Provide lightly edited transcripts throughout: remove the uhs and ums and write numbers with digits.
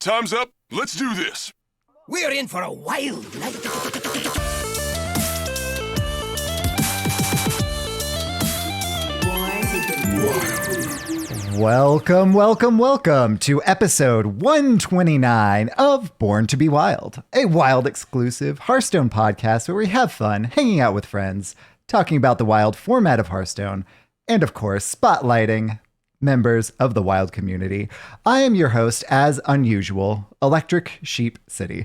time's up. Let's do this. We're in for a wild night. Welcome to episode 129 of Born to be Wild, a Wild exclusive Hearthstone podcast where we have fun hanging out with friends, talking about the Wild format of Hearthstone, and of course, spotlighting members of the Wild community. I am your host, as unusual, Electric Sheep City.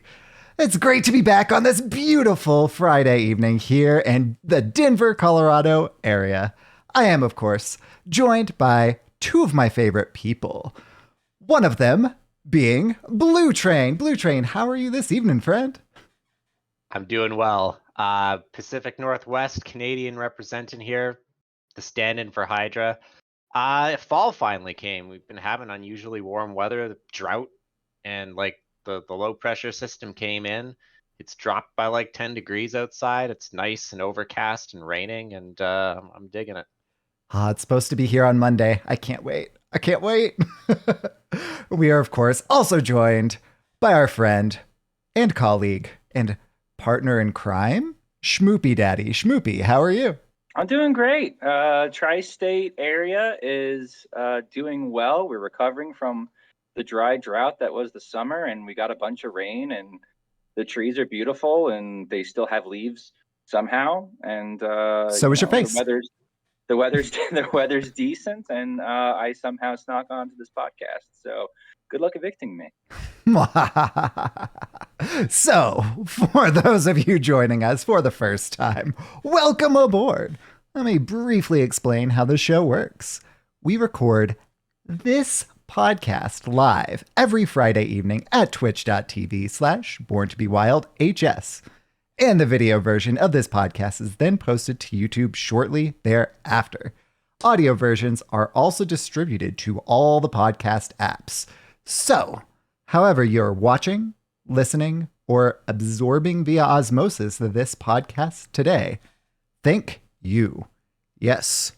It's great to be back on this beautiful Friday evening here in the Denver, Colorado area. I am, of course, joined by two of my favorite people. One of them being Blutrane. Blutrane, how are you this evening, friend? I'm doing well. Pacific Northwest Canadian representing here, the stand-in for Hydra. Fall finally came. We've been having unusually warm weather, the drought, and the low pressure system came in. It's dropped by like 10 degrees outside. It's nice and overcast and raining, and I'm digging it. It's supposed to be here on Monday. I can't wait. We are, of course, also joined by our friend and colleague and partner in crime, SchmoopieDaddy. Schmoopie, how are you? I'm doing great. Tri-state area is doing well. We're recovering from the dry drought that was the summer, and we got a bunch of rain, and the trees are beautiful, and they still have leaves somehow. And so is your face. The weather's decent, and I somehow snuck onto this podcast. So good luck evicting me. So, for those of you joining us for the first time, welcome aboard. Let me briefly explain how the show works. We record this podcast live every Friday evening at twitch.tv/borntobewildhs. And the video version of this podcast is then posted to YouTube shortly thereafter. Audio versions are also distributed to all the podcast apps. So, however you're watching, listening, or absorbing via osmosis this podcast today, thank you. Yes,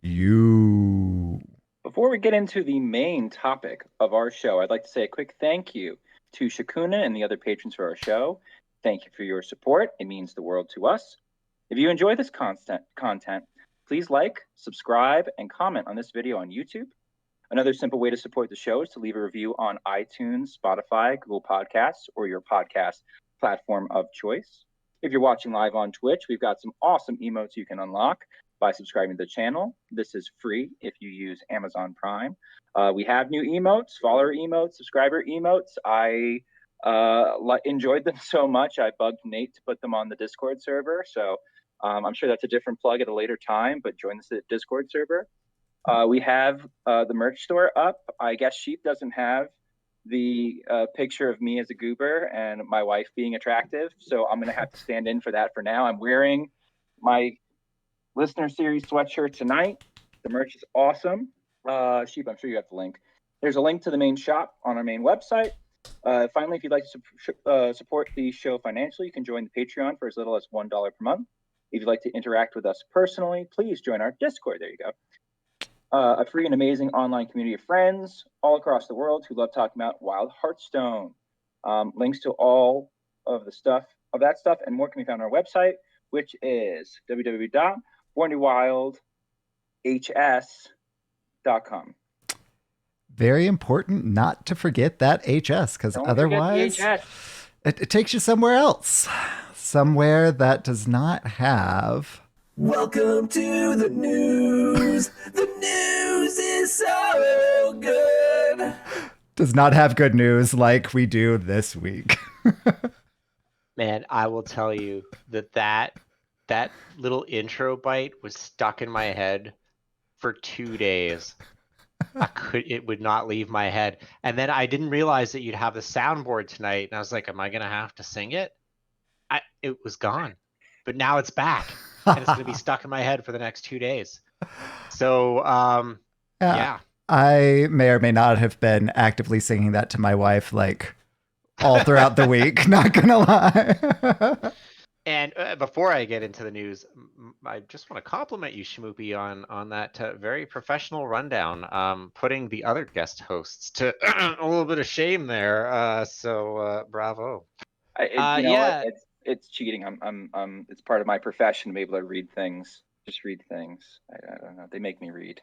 you. Before we get into the main topic of our show, I'd like to say a quick thank you to Shakuna and the other patrons for our show. Thank you for your support. It means the world to us. If you enjoy this content, please like, subscribe, and comment on this video on YouTube. Another simple way to support the show is to leave a review on iTunes, Spotify, Google Podcasts, or your podcast platform of choice. If you're watching live on Twitch, we've got some awesome emotes you can unlock by subscribing to the channel. This is free if you use Amazon Prime. We have new emotes, follower emotes, subscriber emotes. I enjoyed them so much, I bugged Nate to put them on the Discord server. So I'm sure that's a different plug at a later time, but join the Discord server. We have the merch store up. I guess Sheep doesn't have the picture of me as a goober and my wife being attractive, so I'm going to have to stand in for that for now. I'm wearing my Listener Series sweatshirt tonight. The merch is awesome. Sheep, I'm sure you have the link. There's a link to the main shop on our main website. Finally, if you'd like to support the show financially, you can join the Patreon for as little as $1 per month. If you'd like to interact with us personally, please join our Discord. There you go. A free and amazing online community of friends all across the world who love talking about Wild Hearthstone. Links to all of that stuff and more can be found on our website, which is www.borntobewildhs.com. Very important not to forget that HS, because otherwise it takes you somewhere else. Somewhere that does not have... Welcome to the news. The news is so good. Does not have good news like we do this week. Man, I will tell you that little intro bite was stuck in my head for 2 days. It would not leave my head. And then I didn't realize that you'd have the soundboard tonight. And I was like, am I going to have to sing it? It was gone, but now it's back and it's going to be stuck in my head for the next 2 days. So, yeah. I may or may not have been actively singing that to my wife, like all throughout the week. Not going to lie. And before I get into the news, I just want to compliment you, Schmoopie, on that very professional rundown, putting the other guest hosts to a little bit of shame there. So bravo. You know what? Yeah, It's cheating. It's part of my profession to be able to read things. Just read things. I don't know. They make me read.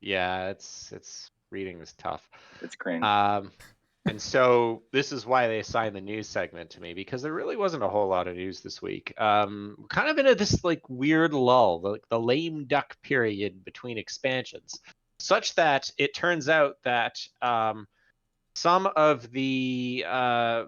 yeah, it's reading is tough. It's cringe. And so this is why they assigned the news segment to me, because there really wasn't a whole lot of news this week. We're kind of in this like weird lull, the lame duck period between expansions, such that it turns out that some of the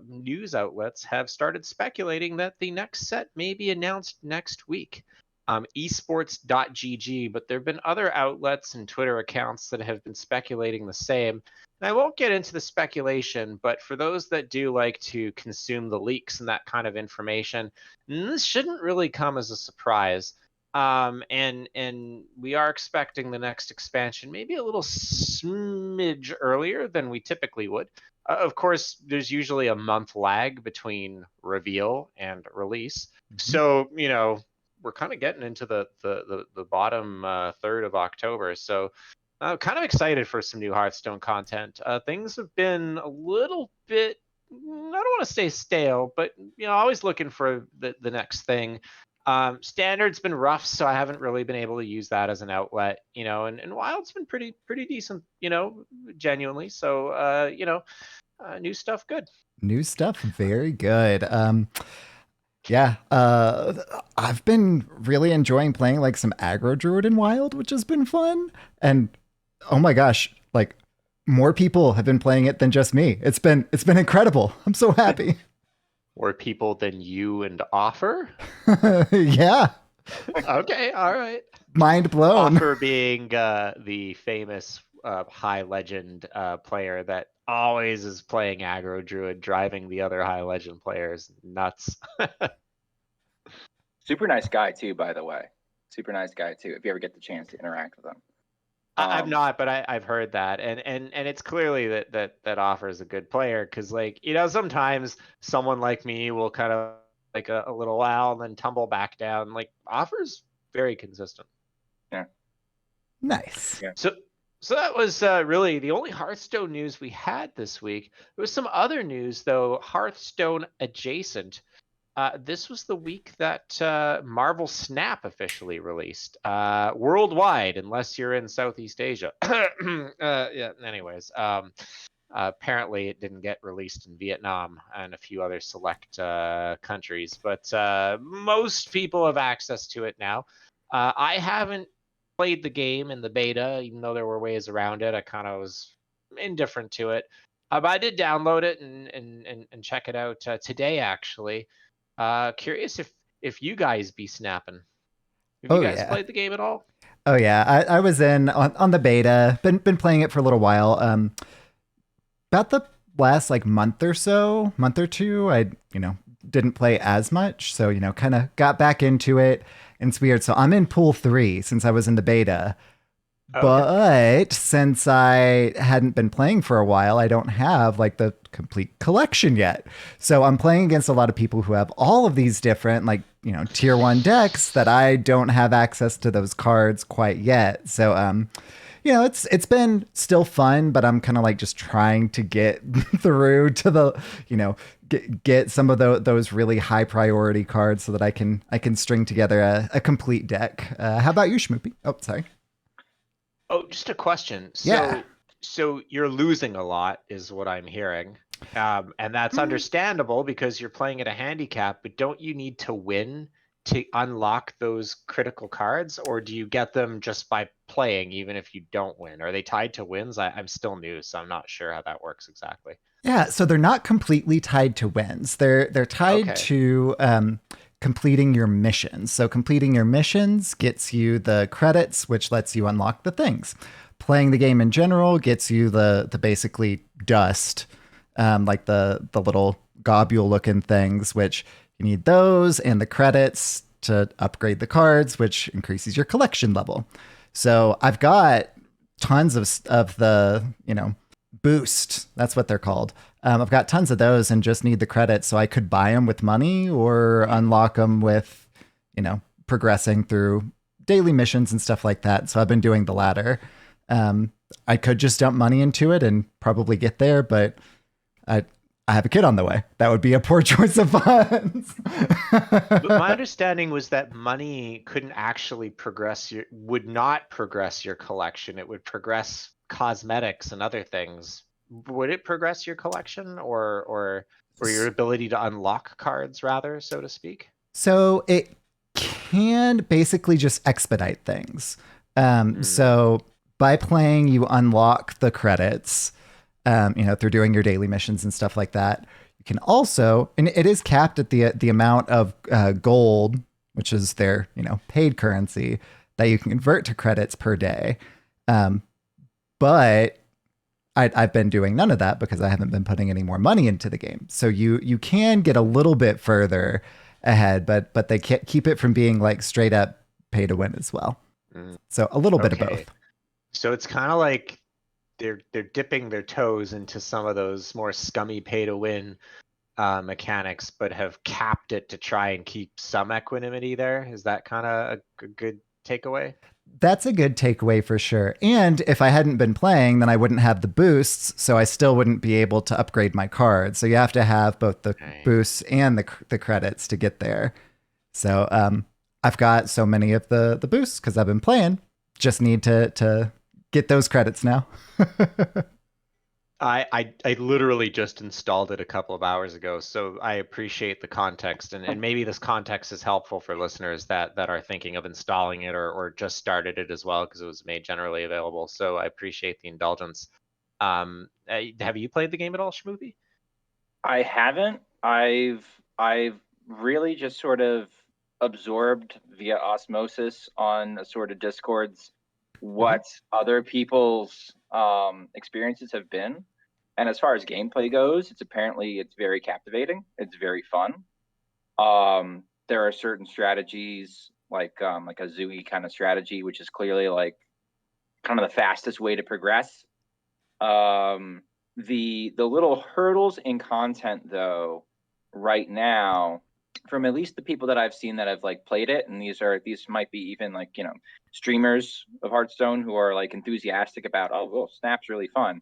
news outlets have started speculating that the next set may be announced next week. Esports.gg, but there have been other outlets and Twitter accounts that have been speculating the same. And I won't get into the speculation, but for those that do like to consume the leaks and that kind of information, this shouldn't really come as a surprise. And we are expecting the next expansion maybe a little smidge earlier than we typically would. Of course, there's usually a month lag between reveal and release. So, we're kind of getting into the bottom third of October. So I'm kind of excited for some new Hearthstone content. Things have been a little bit, I don't want to say stale, but always looking for the next thing. Standard's been rough, so I haven't really been able to use that as an outlet, and Wild's been pretty decent, genuinely. So new stuff, good. New stuff, very good. Yeah, I've been really enjoying playing like some aggro druid in Wild, which has been fun. And oh my gosh, like more people have been playing it than just me. It's been incredible. I'm so happy. More people than you and Offer? Yeah. Okay, all right. Mind blown. Offer being the famous high legend player that always is playing aggro druid, driving the other high legend players nuts. Super nice guy too, by the way. Super nice guy too. If you ever get the chance to interact with him. I've not, but I've heard that, and it's clearly that Offer is a good player, because sometimes someone like me will kind of like a little while and then tumble back down. Like Offer's very consistent. Yeah. Nice. Yeah. So that was really the only Hearthstone news we had this week. There was some other news, though, Hearthstone adjacent. This was the week that Marvel Snap officially released worldwide, unless you're in Southeast Asia. Yeah. Anyways, apparently it didn't get released in Vietnam and a few other select countries, but most people have access to it now. I haven't played the game in the beta, even though there were ways around it. I kind of was indifferent to it, but I did download it and check it out today, actually. Curious if you guys be snapping. Have you guys played the game at all? Oh yeah, I was in on the beta. Been playing it for a little while. About the last like month or two, I didn't play as much, so kind of got back into it. And it's weird. So I'm in pool 3 since I was in the beta. Okay. But since I hadn't been playing for a while, I don't have like the complete collection yet. So I'm playing against a lot of people who have all of these different like, tier 1 decks that I don't have access to those cards quite yet. So it's been still fun, but I'm kind of like just trying to get through to the, get some of those really high priority cards so that I can string together a complete deck. How about you, Schmoopie? Oh, sorry. Oh, just a question. Yeah. So you're losing a lot, is what I'm hearing, and that's understandable because you're playing at a handicap. But don't you need to win to unlock those critical cards, or do you get them just by playing, even if you don't win? Are they tied to wins? I'm still new, so I'm not sure how that works exactly. Yeah, so they're not completely tied to wins. They're tied to completing your missions. So completing your missions gets you the credits, which lets you unlock the things. Playing the game in general gets you the basically dust, like the little globule looking things, which you need those, and the credits to upgrade the cards, which increases your collection level. So I've got tons of the, boost. That's what they're called. I've got tons of those and just need the credits, so I could buy them with money or unlock them with, progressing through daily missions and stuff like that. So I've been doing the latter. I could just dump money into it and probably get there, but I have a kid on the way. That would be a poor choice of funds. But my understanding was that money couldn't actually would not progress your collection. It would progress cosmetics and other things. Would it progress your collection or your ability to unlock cards, rather, so to speak? So it can basically just expedite things. So by playing, you unlock the credits, through doing your daily missions and stuff like that. You can also, and it is capped at the amount of gold, which is their, paid currency that you can convert to credits per day. But I've been doing none of that because I haven't been putting any more money into the game. So you can get a little bit further ahead, but they can't keep it from being like straight up pay to win as well. So a little bit of both. So it's kind of like they're dipping their toes into some of those more scummy pay to win mechanics, but have capped it to try and keep some equanimity there. Is that kind of a good takeaway? That's a good takeaway for sure. And if I hadn't been playing, then I wouldn't have the boosts, so I still wouldn't be able to upgrade my cards. So you have to have both the boosts and the credits to get there. So I've got so many of the boosts because I've been playing. Just need to get those credits now. I literally just installed it a couple of hours ago, so I appreciate the context, and maybe this context is helpful for listeners that are thinking of installing it or just started it as well, because it was made generally available. So I appreciate the indulgence. Have you played the game at all, Schmoopie? I haven't. I've really just sort of absorbed via osmosis on sort of Discords what other people's experiences have been. And as far as gameplay goes, it's very captivating. It's very fun. There are certain strategies like a Zooey kind of strategy, which is clearly like kind of the fastest way to progress. The little hurdles in content though, right now, from at least the people that I've seen that have like played it, and these might be even like, streamers of Hearthstone who are like enthusiastic about, Snap's really fun.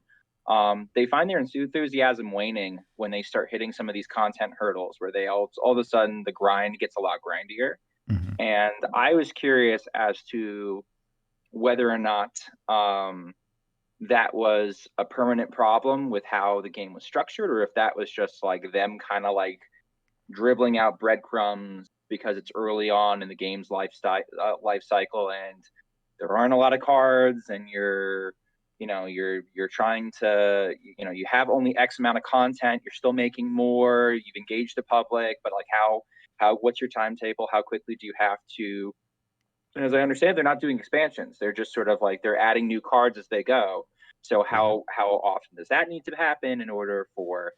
They find their enthusiasm waning when they start hitting some of these content hurdles where they all of a sudden the grind gets a lot grindier. Mm-hmm. And I was curious as to whether or not that was a permanent problem with how the game was structured, or if that was just like them kind of like dribbling out breadcrumbs because it's early on in the game's life cycle and there aren't a lot of cards, and you're trying to, you have only X amount of content, you're still making more, you've engaged the public, but like how what's your timetable? How quickly do you have to? And as I understand, they're not doing expansions. They're just sort of like they're adding new cards as they go. So how often does that need to happen in order for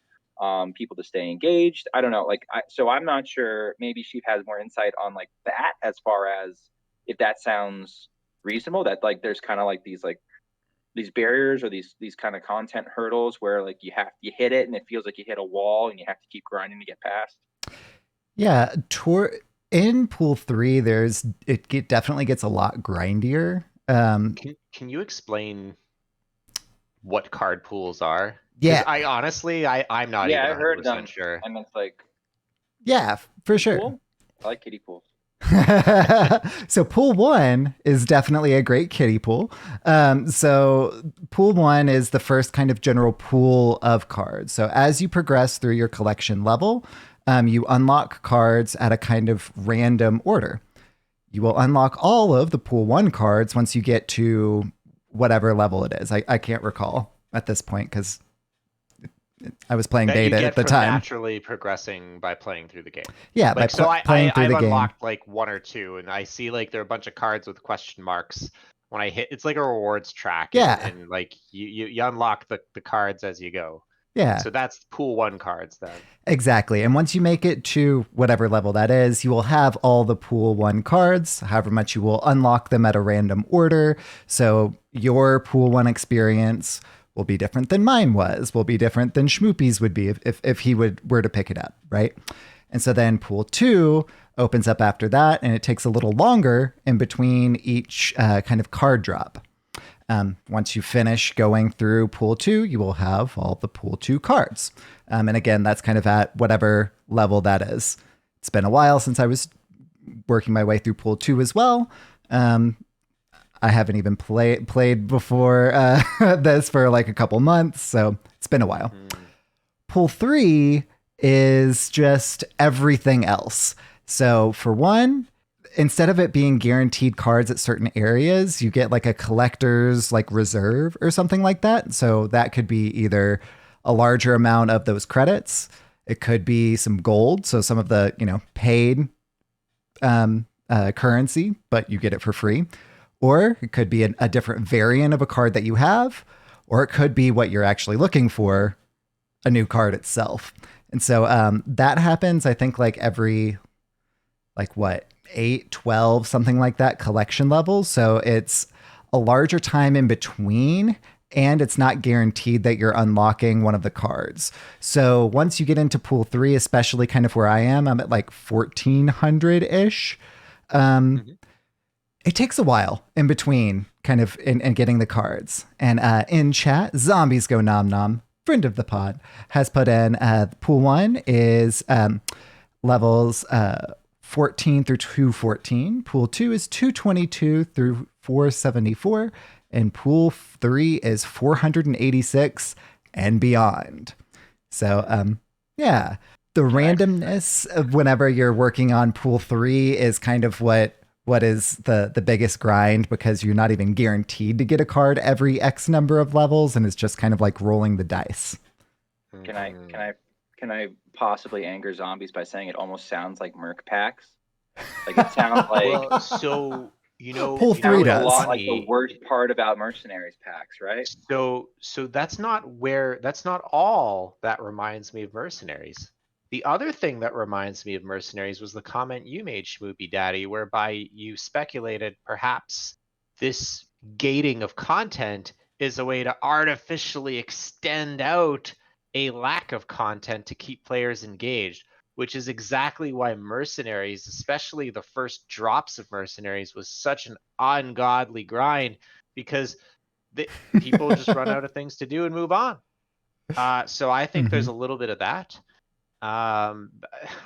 people to stay engaged? I don't know. So I'm not sure. Maybe she has more insight on like that, as far as if that sounds reasonable. That like there's kind of like these barriers or these kind of content hurdles where like you hit it and it feels like you hit a wall and you have to keep grinding to get past. Yeah, in Pool 3, it definitely gets a lot grindier. Can you explain what card pools are? Yeah, I honestly, I'm not even 100% sure. And it's like, yeah, for sure. Pool? I like kiddie pools. So Pool 1 is definitely a great kiddie pool. So Pool 1 is the first kind of general pool of cards. So as you progress through your collection level, you unlock cards at a kind of random order. You will unlock all of the Pool 1 cards once you get to whatever level it is. I can't recall at this point because I was playing beta at the time. Naturally progressing by playing through the game. Yeah, like, playing through the game. I've unlocked like one or two, and I see like there are a bunch of cards with question marks. When I hit, it's like a rewards track. Yeah, and like you unlock the cards as you go. Yeah. So that's Pool 1 cards then. Exactly. And once you make it to whatever level that is, you will have all the Pool 1 cards, however much you will unlock them at a random order. So your Pool 1 experience will be different than mine was, will be different than Schmoopie's would be if he were to pick it up, right? And so then pool 2 opens up after that, and it takes a little longer in between each kind of card drop. Once you finish going through pool 2, you will have all the pool 2 cards. And again, that's kind of at whatever level that is. It's been a while since I was working my way through pool 2 as well. I haven't even played before this for like a couple months, so it's been a while. Pool 3 is just everything else. So for one, instead of it being guaranteed cards at certain areas, you get like a collector's like reserve or something like that. So that could be either a larger amount of those credits. It could be some gold. So some of the, paid currency, but you get it for free. Or it could be a different variant of a card that you have, or it could be what you're actually looking for, a new card itself. And so that happens, I think, like every, 8, 12, something like that, collection levels. So it's a larger time in between, and it's not guaranteed that you're unlocking one of the cards. So once you get into pool 3, especially kind of where I'm at like 1400-ish. It takes a while in between kind of in getting the cards. And in chat, Zombies Go Nom Nom, friend of the pod, has put in pool 1 is levels 14 through 214. Pool 2 is 222 through 474. And pool 3 is 486 and beyond. So, yeah, the randomness of whenever you're working on pool 3 is kind of what is the biggest grind, because you're not even guaranteed to get a card every X number of levels, and it's just kind of like rolling the dice. Can I possibly anger zombies by saying it almost sounds like Merc packs? Like it sounds like Well, so Pool 3 a does. lot like the worst part about mercenaries packs, right? So that's not all that reminds me of mercenaries. The other thing that reminds me of mercenaries was the comment you made, SchmoopieDaddy, whereby you speculated perhaps this gating of content is a way to artificially extend out a lack of content to keep players engaged, which is exactly why mercenaries, especially the first drops of mercenaries, was such an ungodly grind, because people just run out of things to do and move on. So I think there's a little bit of that. I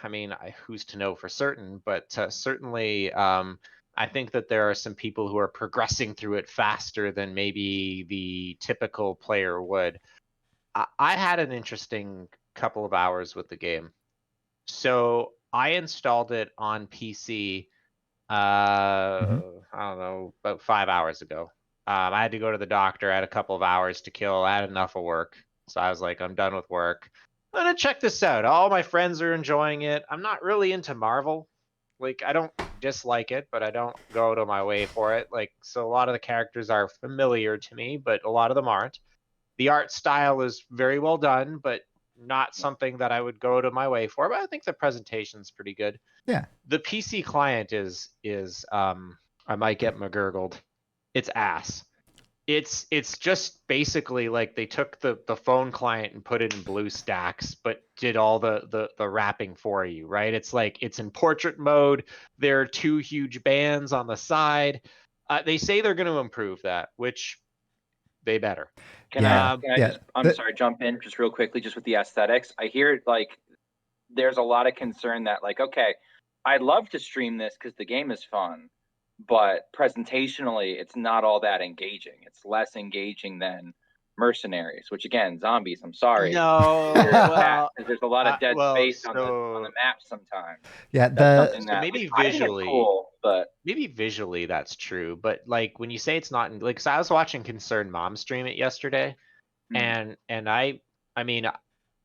mean, who's to know for certain, but certainly I think that there are some people who are progressing through it faster than maybe the typical player would. I had an interesting couple of hours with the game. So I installed it on PC, I don't know, about 5 hours ago. I had to go to the doctor. I had a couple of hours to kill. I had enough of work. So I was like, I'm done with work. I'm going to check this out. All my friends are enjoying it. I'm not really into Marvel. Like, I don't dislike it, but I don't go to my way for it. Like, so a lot of the characters are familiar to me, but a lot of them aren't. The art style is very well done, but not something that I would go to my way for. But I think the presentation's pretty good. Yeah. The PC client is I might get McGurgled. It's ass. It's just basically like they took the phone client and put it in BlueStacks, but did all the wrapping for you, right? It's like it's in portrait mode. There are 2 huge bands on the side. They say they're going to improve that, which they better. Can I just jump in just real quickly, just with the aesthetics? I hear like there's a lot of concern that like, okay, I'd love to stream this because the game is fun, but presentationally it's not all that engaging. It's less engaging than mercenaries, which again, zombies, I'm sorry. No, there's a lot of dead space on the map sometimes. Yeah, maybe visually, cool, but maybe visually that's true. But like when you say it's not like, so I was watching Concerned Mom stream it yesterday, and I mean,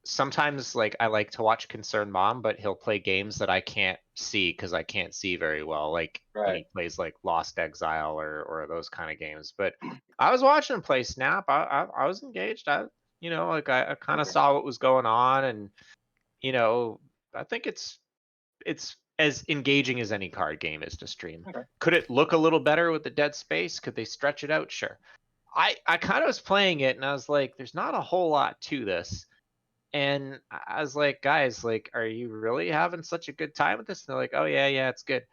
sometimes like I like to watch Concerned Mom, but he'll play games that I can't see because I can't see very well. Like when he plays like Lost Exile or those kind of games. But I was watching him play Snap. I was engaged. I kind of saw what was going on, and I think it's as engaging as any card game is to stream. Could it look a little better with the dead space? Could they stretch it out? Sure. I kind of was playing it and I was like, there's not a whole lot to this. And I was like, guys, like, are you really having such a good time with this? And they're like, oh yeah, it's good.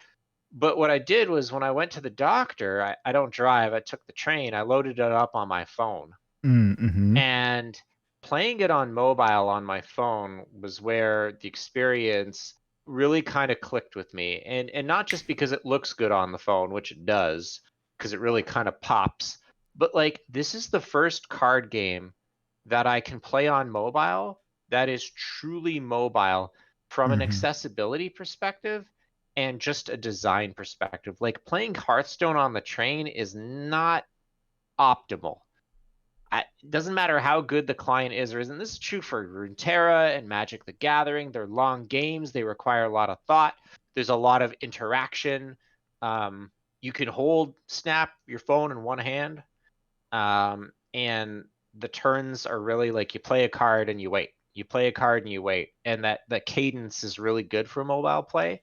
But what I did was when I went to the doctor, I don't drive, I took the train, I loaded it up on my phone. Mm-hmm. And playing it on mobile on my phone was where the experience really kind of clicked with me. And not just because it looks good on the phone, which it does, because it really kind of pops, but like this is the first card game that I can play on mobile that is truly mobile from an Mm-hmm. accessibility perspective and just a design perspective. Like playing Hearthstone on the train is not optimal. It doesn't matter how good the client is or isn't. This is true for Runeterra and Magic the Gathering. They're long games. They require a lot of thought. There's a lot of interaction. You can snap your phone in one hand, and the turns are really like you play a card and you wait. You play a card and you wait, and that cadence is really good for mobile play.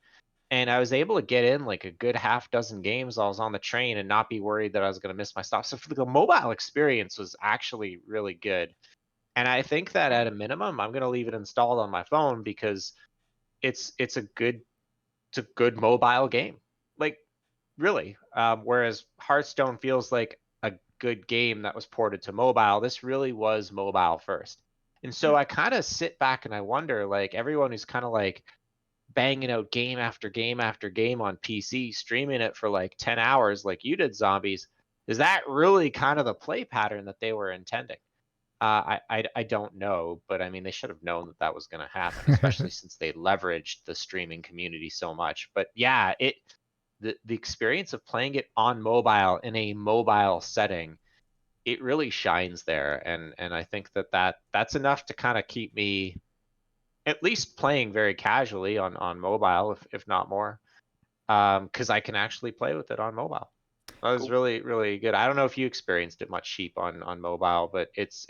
And I was able to get in like a good half dozen games while I was on the train and not be worried that I was going to miss my stop. So for the mobile experience was actually really good. And I think that at a minimum, I'm going to leave it installed on my phone because it's a good mobile game. Like really. Whereas Hearthstone feels like a good game that was ported to mobile. This really was mobile first. And so I kind of sit back and I wonder, like everyone who's kind of like banging out game after game after game on PC, streaming it for like 10 hours like you did, Zombies, is that really kind of the play pattern that they were intending? I don't know, but I mean, they should have known that that was going to happen, especially since they leveraged the streaming community so much. But yeah, the experience of playing it on mobile in a mobile setting, it really shines there, and I think that's enough to kind of keep me at least playing very casually on mobile, if not more, because I can actually play with it on mobile. That was Cool. really really good. I don't know if you experienced it much, Sheep, on mobile, but it's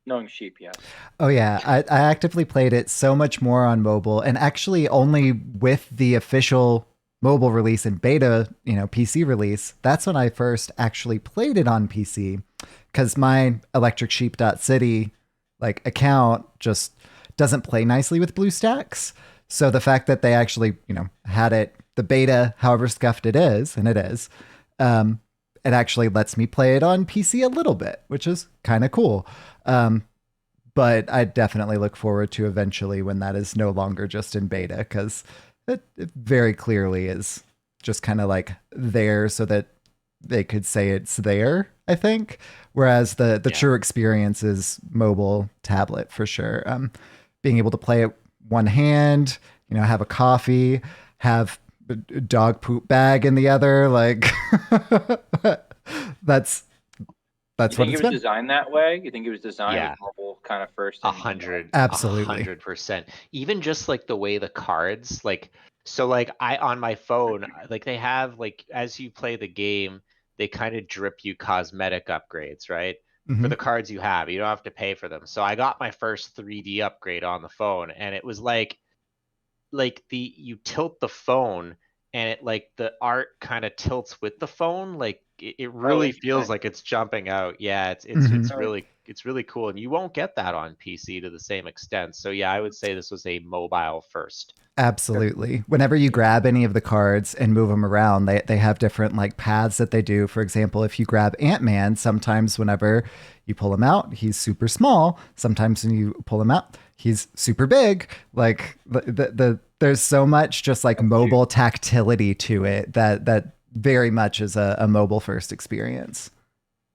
Knowing sheep, yes. Oh yeah, I actively played it so much more on mobile, and actually only with the official mobile release and beta, PC release. That's when I first actually played it on PC, because my electricsheep.city like account just doesn't play nicely with BlueStacks. So the fact that they actually had it, the beta, however scuffed it is, and it is, um, it actually lets me play it on PC a little bit, which is kind of cool. Um, but I definitely look forward to eventually when that is no longer just in beta, because it very clearly is just kind of like there so that they could say it's there, I think. Whereas the yeah. true experience is mobile tablet for sure. Being able to play it one hand, have a coffee, have a dog poop bag in the other, like that's You what think it it's was been. designed that way? You think it was designed with Yeah. mobile kind of first? A And hundred, a Absolutely. 100%. Even just like the way the cards, like, so like I on my phone, like they have like as you play the game, they kind of drip you cosmetic upgrades, right? For Hmm. the cards you have, you don't have to pay for them. So I got my first 3D upgrade on the phone, and it was like the you tilt the phone and it like the art kind of tilts with the phone, like it Oh, really feels interesting. like it's jumping out. Yeah, Hmm. it's really cool, and you won't get that on PC to the same extent. So yeah, I would say this was a mobile first. Absolutely. Whenever you grab any of the cards and move them around, they have different like paths that they do. For example, if you grab Ant-Man, sometimes whenever you pull him out, he's super small. Sometimes when you pull him out, he's super big. Like there's so much just like mobile tactility to it that very much is a mobile first experience.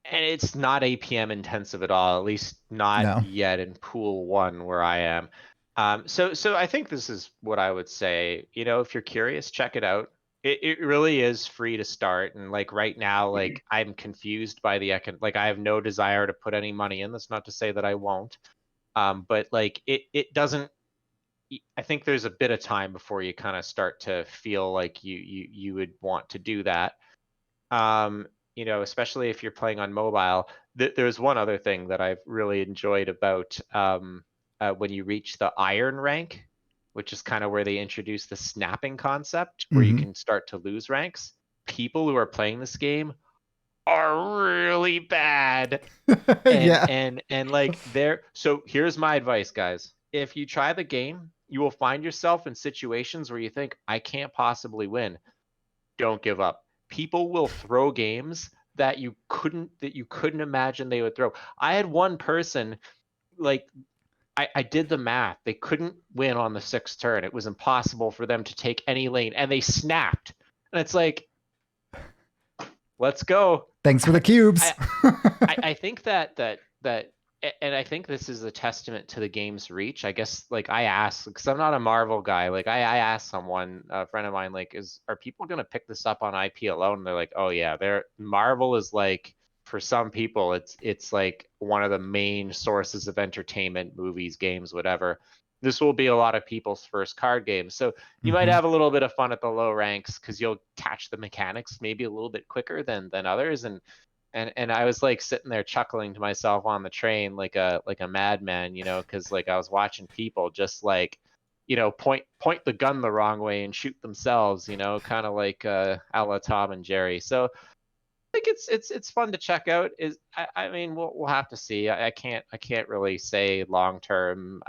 And it's not APM intensive at all, at least not No. yet in pool one where I am. So I think this is what I would say. If you're curious, check it out. It really is free to start, and like right now, like I'm confused by like I have no desire to put any money in. That's not to say that I won't. But like it doesn't. I think there's a bit of time before you kind of start to feel like you would want to do that. Especially if you're playing on mobile. There's one other thing that I've really enjoyed about when you reach the iron rank, which is kind of where they introduce the snapping concept, where you Hmm. can start to lose ranks. People who are playing this game are really bad. And Yeah. and like there. So here's my advice, guys. If you try the game, you will find yourself in situations where you think, I can't possibly win. Don't give up. People will throw games that you couldn't imagine they would throw. I had one person, like, I did the math. They couldn't win on the 6th turn. It was impossible for them to take any lane, and they snapped. And it's like, let's go. Thanks for the cubes. I think and I think this is a testament to the game's reach. I guess, like, I asked, because I'm not a Marvel guy. Like, I asked someone, a friend of mine, like, are people gonna pick this up on IP alone? And they're like, oh yeah, Marvel is, like, for some people, it's like one of the main sources of entertainment, movies, games, whatever. This will be a lot of people's first card game. So you might have a little bit of fun at the low ranks because you'll catch the mechanics maybe a little bit quicker than others. And I was, like, sitting there chuckling to myself on the train like a madman, because, like, I was watching people just, like, point the gun the wrong way and shoot themselves, kind of like a la Tom and Jerry. So I think it's fun to check out. I mean, we'll have to see. I can't really say long term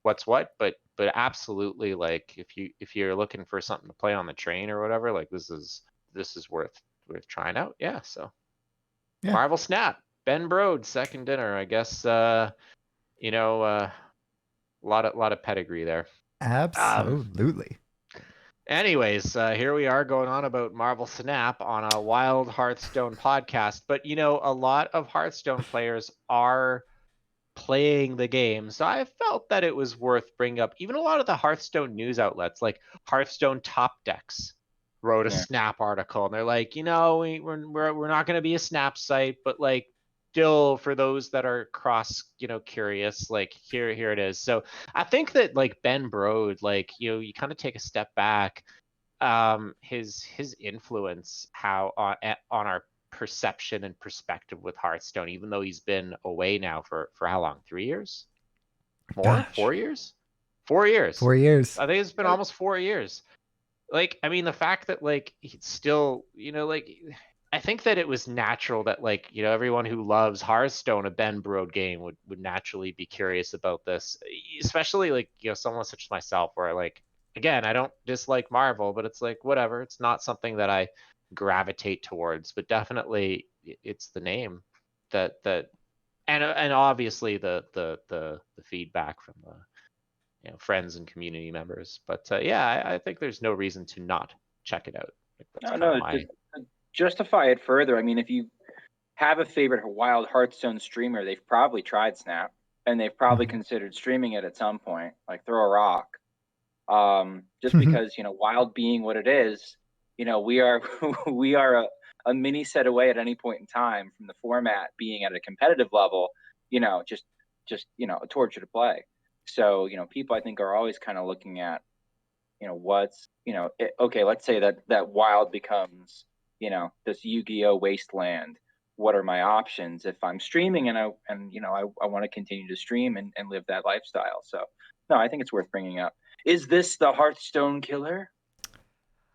what's what, but absolutely, like, if you're looking for something to play on the train or whatever, like, this is worth trying out. Yeah, so. Yeah. Marvel Snap, Ben Brode, second dinner. I guess a lot of pedigree there. Absolutely. Anyways, here we are going on about Marvel Snap on a Wild Hearthstone podcast. But a lot of Hearthstone players are playing the game, so I felt that it was worth bringing up. Even a lot of the Hearthstone news outlets, like Hearthstone Top Decks, wrote a Snap article, and they're like, we're not going to be a Snap site, but, like, still, for those that are cross curious, like, here it is. So I think that, like, Ben Brode, like, you kind of take a step back, his influence on our perception and perspective with Hearthstone, even though he's been away now for how long? 3 years? More? Gosh. 4 years? 4 years. 4 years. I think it's been almost 4 years. Like, I mean, the fact that, like, he's still, like, I think that it was natural that, like, everyone who loves Hearthstone, a Ben Brode game, would naturally be curious about this, especially, like, someone such as myself, where, like, again, I don't dislike Marvel, but it's like, whatever, it's not something that I gravitate towards, but definitely it's the name that and obviously the feedback from the friends and community members. But yeah, I think there's no reason to not check it out. That's To justify it further, I mean, if you have a favorite Wild Hearthstone streamer, they've probably tried Snap, and they've probably considered streaming it at some point, like throw a rock. Just because, Wild being what it is, we are we are a mini set away at any point in time from the format being at a competitive level, just a torture to play. So, people, I think, are always kind of looking at, what's, okay, let's say that Wild becomes, this Yu-Gi-Oh wasteland. What are my options if I'm streaming and I want to continue to stream and live that lifestyle? So, no, I think it's worth bringing up. Is this the Hearthstone killer?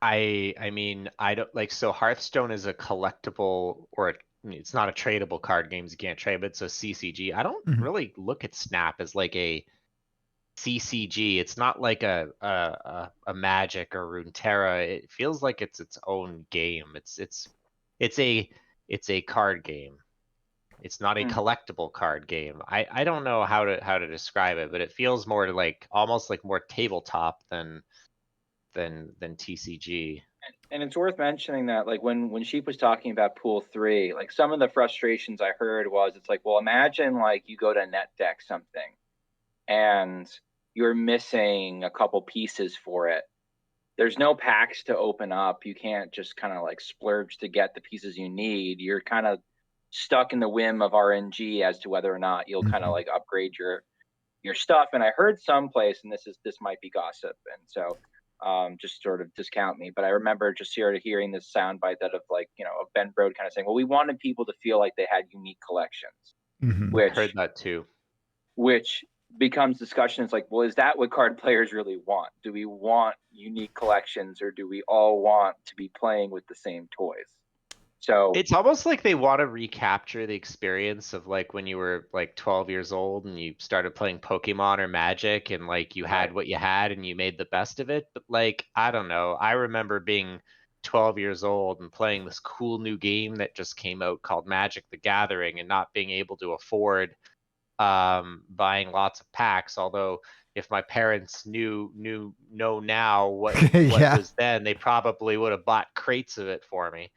I mean, I don't like, so Hearthstone is a collectible, or it's not a tradable card games, you can't trade, but it's a CCG. I don't really look at Snap as like a CCG. It's not like a Magic or Runeterra. It feels like it's its own game. It's a card game. It's not a collectible card game. I don't know how to describe it, but it feels more like, almost like, more tabletop than TCG. And it's worth mentioning that, like, when Sheep was talking about Pool 3, like, some of the frustrations I heard was, it's like, well, imagine, like, you go to net deck something and you're missing a couple pieces for it. There's no packs to open up. You can't just kind of, like, splurge to get the pieces you need. You're kind of stuck in the whim of RNG as to whether or not you'll kind of, like, upgrade your stuff. And I heard someplace, and this might be gossip, and so just sort of discount me, but I remember just hearing this soundbite that of, like, of Ben Brode kind of saying, well, we wanted people to feel like they had unique collections. I heard that too. Which becomes discussion. It's like, well, is that what card players really want? Do we want unique collections, or do we all want to be playing with the same toys? So It's almost like they want to recapture the experience of like when you were like 12 years old and you started playing Pokemon or Magic and like you had what you had and you made the best of it. But like, I don't know. I remember being 12 years old and playing this cool new game that just came out called Magic the Gathering and not being able to afford buying lots of packs. Although if my parents know now what Yeah. was then, they probably would have bought crates of it for me.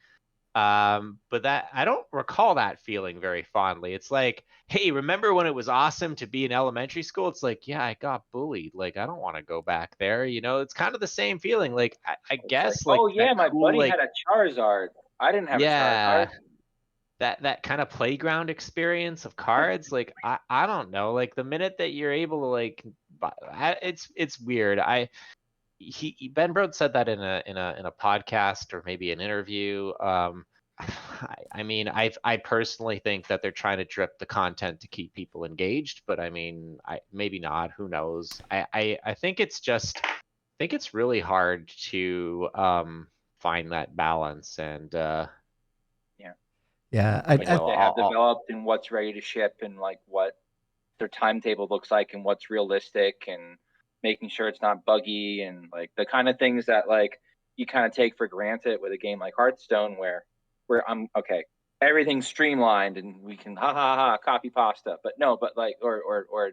But that I don't recall that feeling very fondly. It's like, hey, remember when it was awesome to be in elementary school? It's like, yeah, I got bullied. Like, I don't want to go back there. You know, it's kind of the same feeling. Like, I it's like, guess like oh yeah, that my cool, buddy like, had a Charizard. I didn't have a Charizard. yeah, that kind of playground experience of cards. Like, I don't know. Like the minute that you're able to like, it's weird. Ben Brode said that in a podcast or maybe an interview. I mean, I personally think that they're trying to drip the content to keep people engaged, but I mean, maybe not. Who knows? I think it's just I think it's really hard to find that balance and Yeah. you What know, they have developed and what's ready to ship and like what their timetable looks like and what's realistic and making sure it's not buggy and like the kind of things that like you kind of take for granted with a game like Hearthstone where I'm okay, everything's streamlined and we can copy pasta, but no, but like or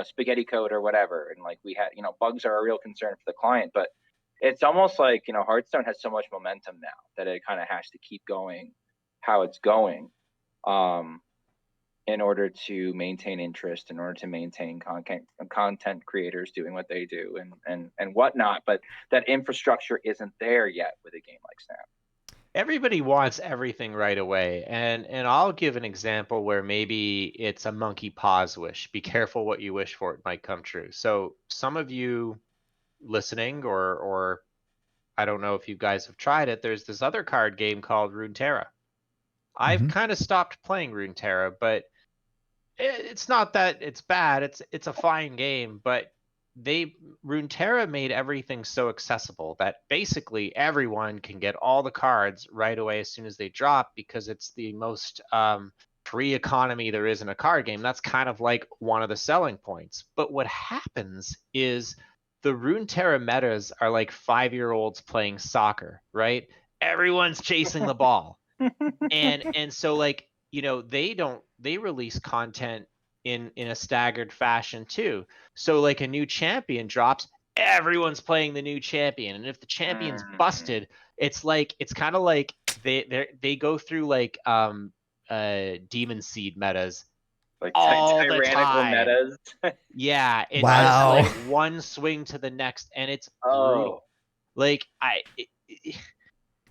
spaghetti code or whatever, and like we had bugs are a real concern for the client, but it's almost like Hearthstone has so much momentum now that it kind of has to keep going how it's going. Um, in order to maintain interest, in order to maintain content creators doing what they do and whatnot. But that infrastructure isn't there yet with a game like Snap. everybody wants everything right away. And I'll give an example where maybe it's a monkey paws wish. Be careful what you wish for, it might come true. So some of you listening or I don't know if you guys have tried it, there's this other card game called Runeterra. I've kind of stopped playing Runeterra, but it's not that it's bad. It's a fine game, but Runeterra made everything so accessible that basically everyone can get all the cards right away as soon as they drop because it's the most free economy there is in a card game. That's kind of like one of the selling points. But what happens is the Runeterra metas are like 5-year-olds playing soccer, right? Everyone's chasing the ball. And so like they release content in a staggered fashion too. So like a new champion drops, everyone's playing the new champion, and if the champion's busted, it's kind of like they go through like demon seed metas Like all the tyrannical time. metas. Yeah, it's Wow. just like one swing to the next, and it's brutal. Oh. Like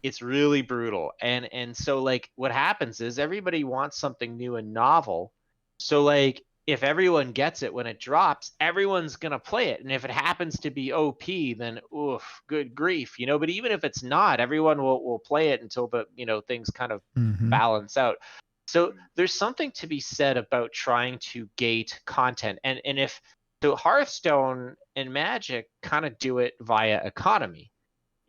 it's really brutal. And so like what happens is everybody wants something new and novel. So like if everyone gets it when it drops, everyone's gonna play it. And if it happens to be OP, then oof, good grief, But even if it's not, everyone will play it until the things kind of balance out. So there's something to be said about trying to gate content. And if so Hearthstone and Magic kind of do it via economy.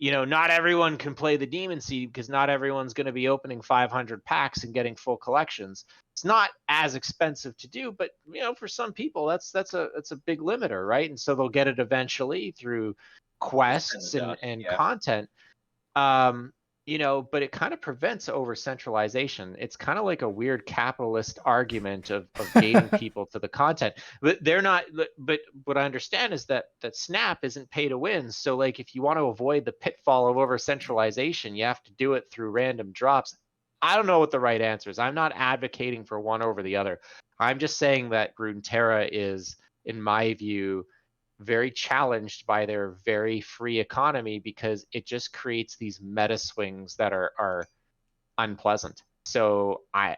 Not everyone can play the Demon Seed because not everyone's going to be opening 500 packs and getting full collections. It's not as expensive to do, but for some people that's a big limiter, right? And so they'll get it eventually through quests and content. But it kind of prevents over centralization. It's kind of like a weird capitalist argument of gating people to the content. But they're not. But what I understand is that Snap isn't pay to win. So like, if you want to avoid the pitfall of over centralization, you have to do it through random drops. I don't know what the right answer is. I'm not advocating for one over the other. I'm just saying that Runeterra is, in my view, very challenged by their very free economy because it just creates these meta swings that are unpleasant. So I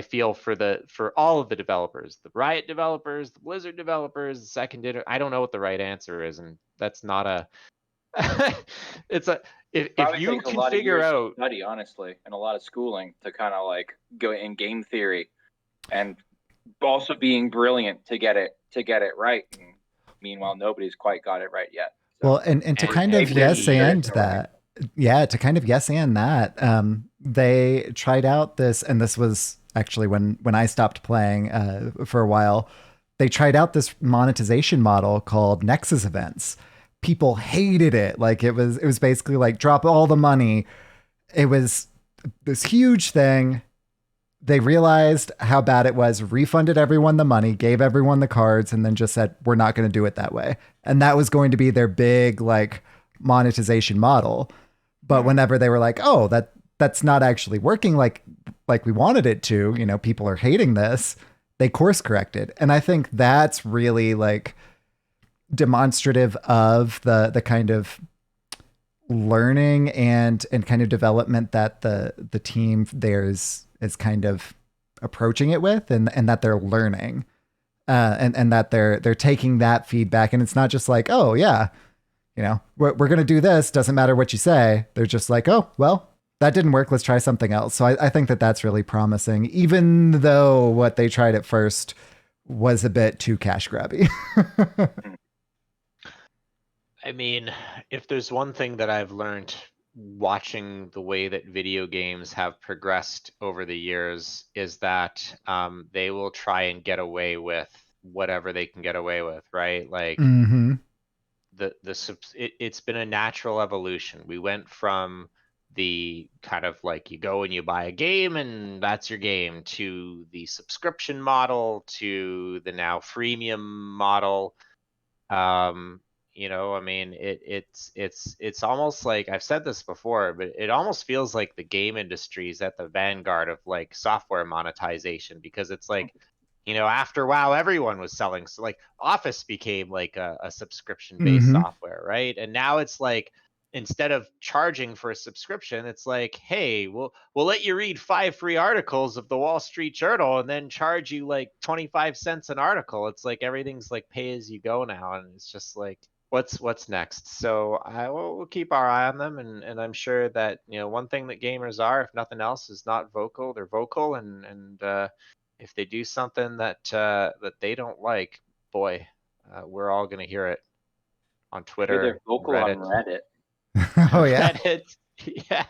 feel for all of the developers, the Riot developers, the Blizzard developers, the second I don't know what the right answer is, and that's not a it's a if you can figure out study, honestly, and a lot of schooling to kind of like go in game theory and also being brilliant to get it right. And meanwhile, nobody's quite got it right yet. So. Well, and to kind of yes and that, Yeah, to kind of yes and that. They tried out this, and this was actually when I stopped playing for a while. They tried out this monetization model called Nexus events. People hated it. Like it was basically like drop all the money. It was this huge thing. They realized how bad it was, refunded everyone the money, gave everyone the cards, and then just said, we're not going to do it that way. And that was going to be their big like monetization model. But whenever they were like, oh, that's not actually working like we wanted it to, people are hating this, they course corrected. And I think that's really like demonstrative of the kind of learning and kind of development that the team there is kind of approaching it with, and that they're learning, and that they're taking that feedback, and it's not just like, oh yeah, we're gonna do this, doesn't matter what you say. They're just like, oh well, that didn't work, let's try something else. So I think that that's really promising, even though what they tried at first was a bit too cash grabby. I mean, if there's one thing that I've learned watching the way that video games have progressed over the years is that they will try and get away with whatever they can get away with, right? Like Mm-hmm. it's been a natural evolution. We went from the kind of like you go and you buy a game and that's your game, to the subscription model, to the now freemium model. I mean, it's almost like, I've said this before, but it almost feels like the game industry is at the vanguard of like software monetization, because it's like, after WoW, everyone was selling. So like Office became like a subscription-based Mm-hmm. software, right? And now it's like, instead of charging for a subscription, it's like, hey, we'll let you read 5 free articles of the Wall Street Journal and then charge you like 25 cents an article. It's like everything's like pay as you go now, and it's just like, what's next? So we'll keep our eye on them, and I'm sure that one thing that gamers are, if nothing else, is not vocal. They're vocal, and if they do something that that they don't like, boy, we're all gonna hear it on Here they're Twitter, vocal on Reddit. Reddit. Oh yeah. Reddit. Yeah.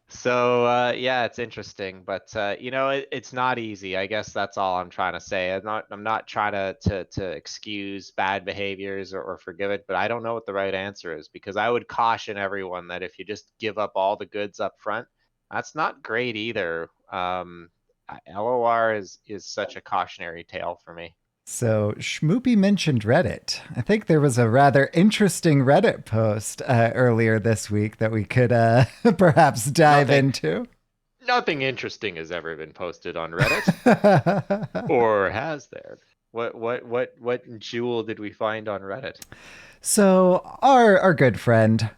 So yeah, it's interesting, but it's not easy. I guess that's all I'm trying to say. I'm not trying to excuse bad behaviors or forgive it, but I don't know what the right answer is, because I would caution everyone that if you just give up all the goods up front, that's not great either. LOR is such a cautionary tale for me. So Schmoopie mentioned Reddit. I think there was a rather interesting Reddit post earlier this week that we could perhaps dive Nothing. into. Nothing interesting has ever been posted on Reddit, or has there? What jewel did we find on Reddit? So our good friend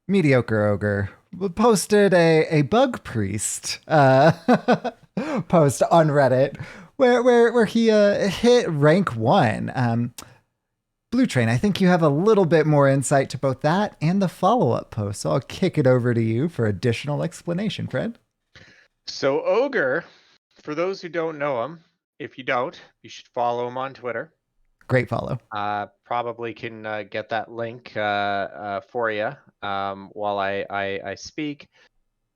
Mediocre Ogre posted a bug priest post on Reddit where he hit rank 1. Blutrane, I think you have a little bit more insight to both that and the follow-up post, so I'll kick it over to you for additional explanation, friend. So Ogre, for those who don't know him, if you don't, you should follow him on Twitter. Great follow. Probably can get that link for you while I speak.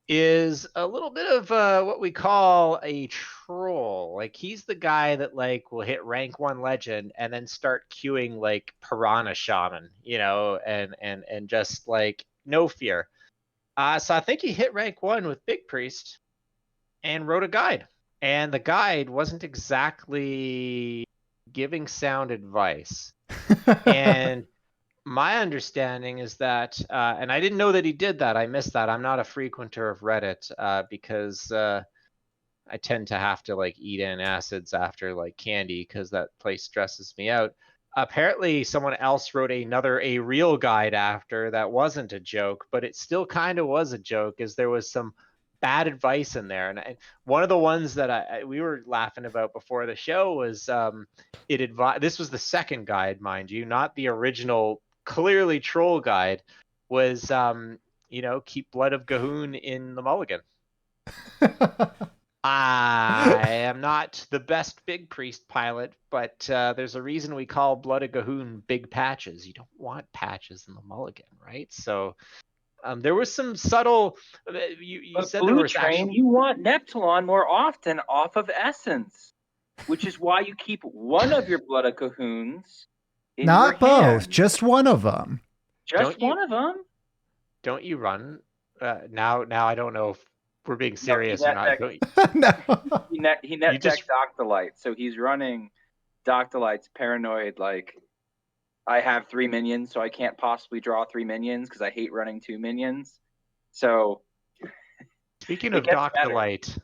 Is a little bit of what we call a troll. Like, he's the guy that like will hit rank 1 legend and then start queuing like Piranha Shaman, and just like no fear. So I think he hit rank 1 with Big Priest and wrote a guide. And the guide wasn't exactly giving sound advice. And my understanding is that, and I didn't know that he did that. I missed that. I'm not a frequenter of Reddit because I tend to have to like eat antacids after like candy, because that place stresses me out. Apparently, someone else wrote a real guide after that wasn't a joke, but it still kind of was a joke, as there was some bad advice in there. And one of the ones that we were laughing about before the show was this was the second guide, mind you, not the original clearly troll guide, was keep Blood of Gahoon in the mulligan. I am not the best Big Priest pilot, but there's a reason we call Blood of Gahoon big patches. You don't want patches in the mulligan, right? So There was some subtle. You But said there was Blutrane, you want Neptulon more often off of Essence, which is why you keep one of your Blood of Cahoons in your Not both, hand. just one of them. Just one of them. Don't you run? Now I don't know if we're being serious no, or not. No. He net decked Doctolite, so he's running Doctolite's paranoid, like, I have 3 minions, so I can't possibly draw 3 minions because I hate running 2 minions. So Speaking of Doctolite,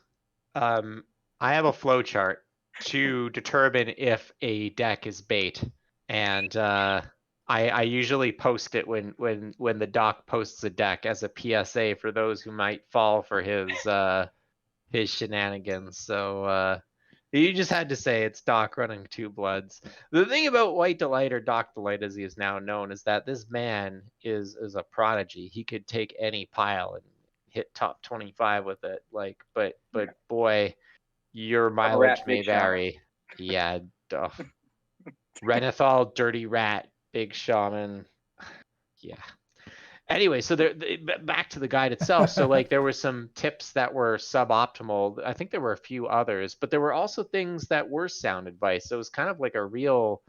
I have a flow chart to determine if a deck is bait, and I usually post it when the doc posts a deck as a PSA for those who might fall for his shenanigans. So you just had to say it's Doc running 2 bloods. The thing about White Delight, or Doc Delight as he is now known, is that this man is a prodigy. He could take any pile and hit top 25 with it. Like, but boy, your mileage may vary. Yeah, Renethal, Dirty Rat, Big Shaman. Yeah. Anyway, so back to the guide itself. So like there were some tips that were suboptimal. I think there were a few others, but there were also things that were sound advice. So it was kind of like a real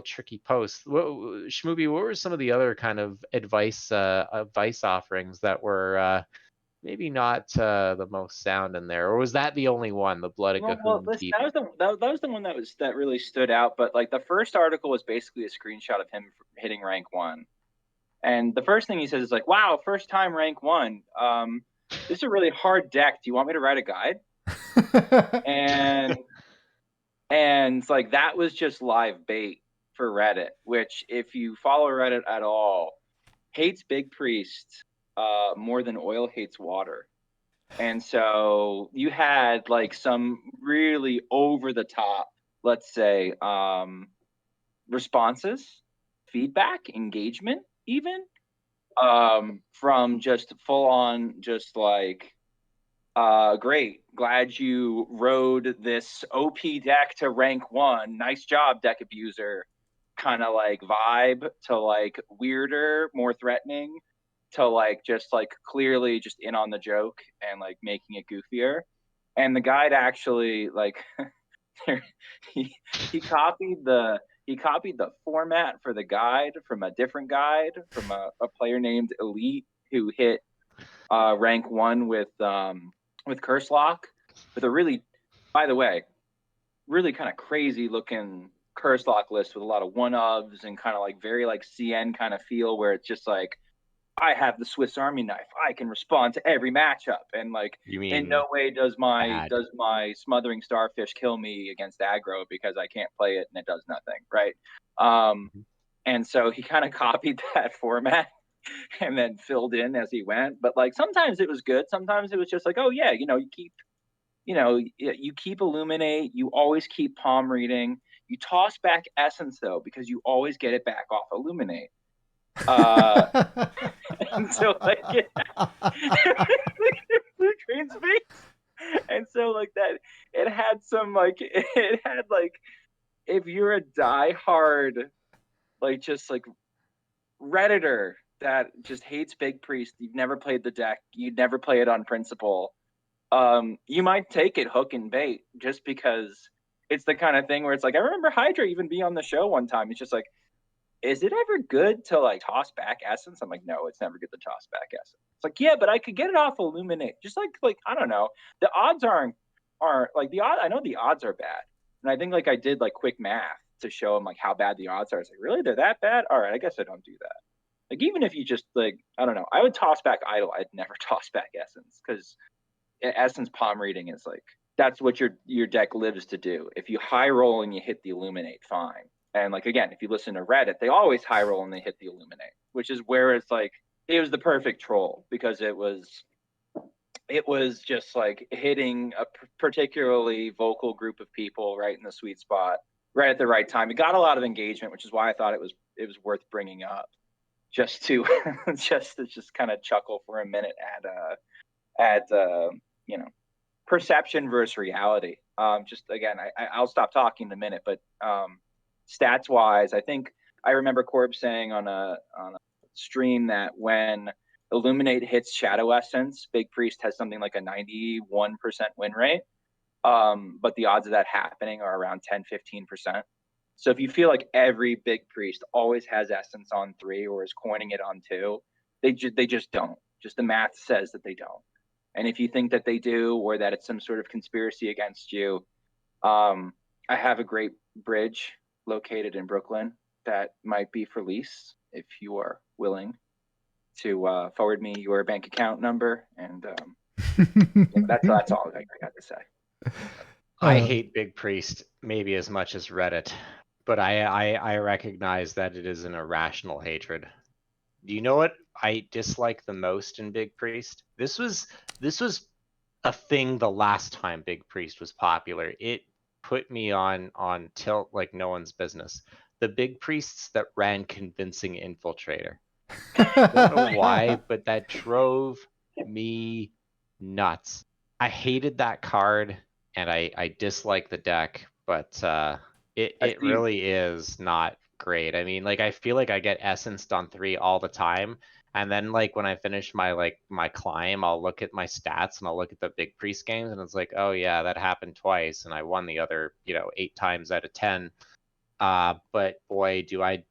tricky post. Schmoopie, what were some of the other kind of advice offerings that were maybe not the most sound in there, or was that the only one? The Blood of Cahoon Keep. That was the one that really stood out. But like the first article was basically a screenshot of him hitting rank 1. And the first thing he says is like, wow, first time rank 1. This is a really hard deck. Do you want me to write a guide? and it's like, that was just live bait for Reddit, which if you follow Reddit at all, hates Big Priest more than oil hates water. And so you had like some really over the top, let's say, responses, feedback, engagement, even from just full on, just like, great, glad you rode this OP deck to rank 1, nice job, deck abuser, kind of like vibe, to like weirder, more threatening, to like just like clearly just in on the joke and like making it goofier. And the guide actually, like, he copied the format for the guide from a different guide from a player named Elite, who hit rank 1 with Curse Lock, with a really, by the way, really kind of crazy looking Curse Lock list with a lot of 1-ofs and kind of like very like CN kind of feel, where it's just like, I have the Swiss Army knife, I can respond to every matchup, and like, in no way does my Smothering Starfish kill me against aggro because I can't play it and it does nothing, right? And so he kind of copied that format and then filled in as he went. But like sometimes it was good, sometimes it was just like, oh yeah, you keep Illuminate, you always keep palm reading, you toss back Essence though, because you always get it back off Illuminate. And so like Blutrane's face. And so like that, it had if you're a diehard, like just like Redditor that just hates Big Priest, you've never played the deck, you'd never play it on principle, you might take it hook and bait, just because it's the kind of thing where it's like, I remember Hydra even being on the show one time. It's just like, is it ever good to like toss back Essence? I'm like, no, it's never good to toss back Essence. It's like, yeah, but I could get it off Illuminate. Just like I don't know. The odds aren't like the odd. I know the odds are bad, and I think like I did like quick math to show him like how bad the odds are. It's like, really, they're that bad? All right, I guess I don't do that. Like, even if you just like, I don't know, I would toss back Idol. I'd never toss back Essence, because Essence palm reading is like, that's what your deck lives to do. If you high roll and you hit the Illuminate, fine. And like, again, if you listen to Reddit, they always high roll and they hit the Illuminate, which is where it's like, it was the perfect troll, because it was just like hitting a particularly vocal group of people right in the sweet spot, right at the right time. It got a lot of engagement, which is why I thought it was worth bringing up, just to just kind of chuckle for a minute at perception versus reality. Just again, I'll stop talking in a minute, but stats wise, I think I remember Corb saying on a stream that when Illuminate hits Shadow Essence, Big Priest has something like a 91% win rate. But the odds of that happening are around 10-15%. So if you feel like every Big Priest always has Essence on 3 or is coining it on 2, they just don't. Just the math says that they don't. And if you think that they do, or that it's some sort of conspiracy against you, I have a great bridge located in Brooklyn that might be for lease if you are willing to forward me your bank account number. And that's all I got to say. I hate Big Priest maybe as much as Reddit, but I recognize that it is an irrational hatred. Do you know what I dislike the most in Big Priest? This was a thing the last time Big Priest was popular. It put me on tilt like no one's business. The Big Priests that ran Convincing Infiltrator. I don't know why, but that drove me nuts. I hated that card, and I dislike the deck, but it really is not great. I mean, like, I feel like I get essenced on 3 all the time, and then like when I finish my climb, I'll look at my stats and I'll look at the Big Priest games, and it's like, oh yeah, that happened twice, and I won the other 8 times out of 10. But boy, do I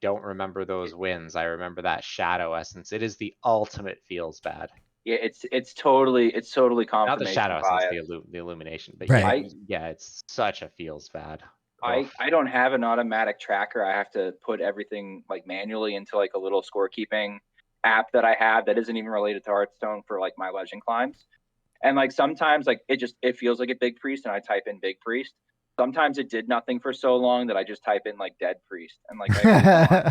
don't remember those wins. I remember that Shadow Essence. It is the ultimate feels bad. Yeah, it's totally confirmation. Not the Shadow Essence, bias. the Illumination, but Right. yeah, it's such a feels bad. I don't have an automatic tracker. I have to put everything like manually into like a little scorekeeping app that I have that isn't even related to Hearthstone for like my legend climbs. And like sometimes like it feels like a Big Priest and I type in Big Priest. Sometimes it did nothing for so long that I just type in like Dead Priest and like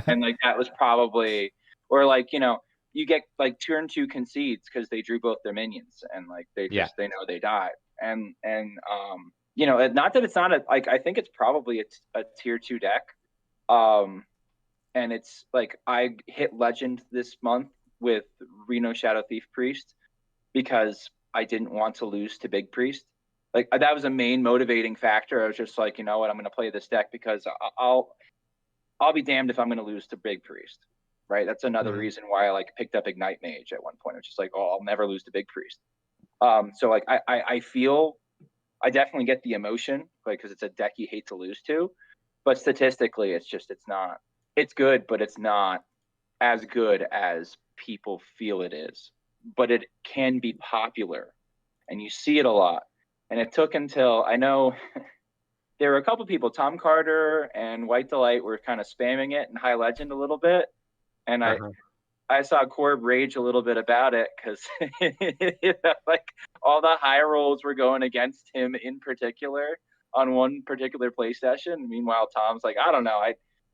and like that was probably, or like you get like turn 2 concedes because they drew both their minions and like they know they died and not that it's not I think it's probably a tier 2 deck, and it's like I hit legend this month with Reno Shadow Thief Priest because I didn't want to lose to Big Priest. Like that was a main motivating factor. I was just like, you know what, I'm going to play this deck because I'll be damned if I'm going to lose to Big Priest, right? That's another reason why I like picked up Ignite Mage at one point. It's just like, oh, I'll never lose to Big Priest. So like I feel I definitely get the emotion, like because it's a deck you hate to lose to, but statistically, it's not. It's good, but it's not as good as people feel it is. But it can be popular, and you see it a lot. And it took until I know there were a couple people, Tom Carter and White Delight, were kind of spamming it in High Legend a little bit, and I saw Corb rage a little bit about it because like all the high rolls were going against him in particular on one particular play session. Meanwhile, Tom's like, I don't know,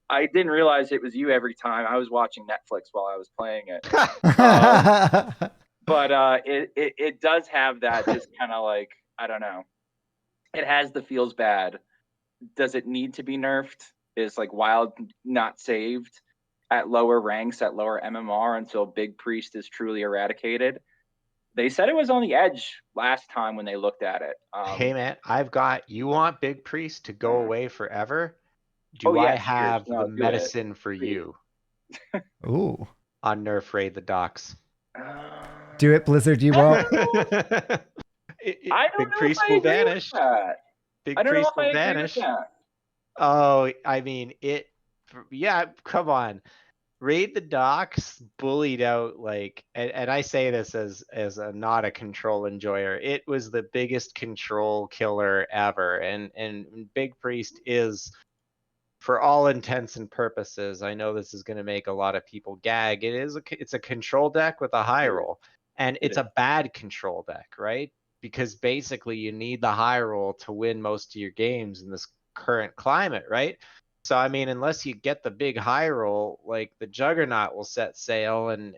I didn't realize it was you every time. I was watching Netflix while I was playing it. But it does have that just kind of like, I don't know. It has the feels bad. Does it need to be nerfed? Is like Wild not saved at lower ranks, at lower MMR until Big Priest is truly eradicated? They said it was on the edge last time when they looked at it. Hey man, you want Big Priest to go away forever? I have the medicine for you? Ooh. On Nerf Raid the Docks. Do it, Blizzard, you won't. Big Priest will vanish. Big Priest will vanish. Oh, I mean, come on. Raid the Docks bullied out like, and I say this as not a control enjoyer. It was the biggest control killer ever, and Big Priest is, for all intents and purposes, I know this is going to make a lot of people gag. It's a control deck with a high roll, and it's a bad control deck, right? Because basically you need the high roll to win most of your games in this current climate, right? So I mean, unless you get the big high roll, like the Juggernaut will set sail and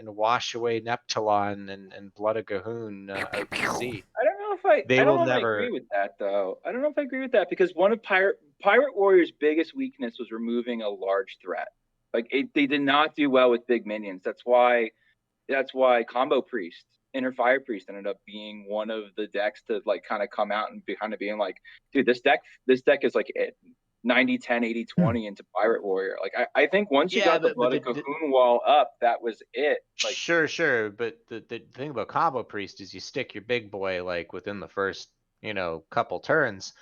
wash away Neptulon and Blood of Gahoon out to sea. I don't know if I agree with that though. I don't know if I agree with that because one of Pirate Warrior's biggest weakness was removing a large threat. Like they did not do well with big minions. That's why Combo Priest, Inner Fire Priest ended up being one of the decks to like kind of come out and be kind of being like, dude, this deck is like it. 90-10, 80-20 into Pirate Warrior. Like I think once you Yeah, got the Blooded Cocoon wall up, that was it. Like sure, but the thing about Combo Priest is you stick your big boy like within the first, couple turns,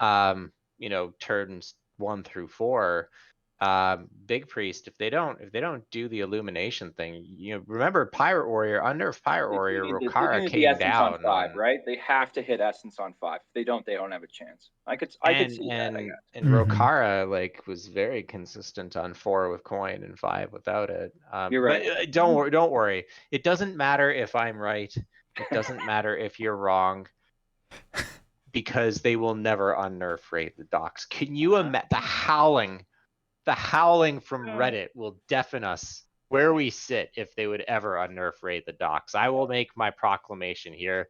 turns 1 through 4. Big Priest, if they don't do the illumination thing, remember Pirate Warrior, unnerfed Pirate Warrior, they do Rokara need the came Essence on down 5, right? They have to hit Essence on 5. If they don't have a chance. I could see that, I guess. and Mhm. Rokara like was very consistent on 4 with coin and 5 without it. You're But right. don't worry. It doesn't matter if I'm right. It doesn't matter if you're wrong, because they will never unnerf Raid the Docks. Can you imagine the howling? The howling from Reddit will deafen us where we sit if they would ever unnerf Raid the Docks. I will make my proclamation here.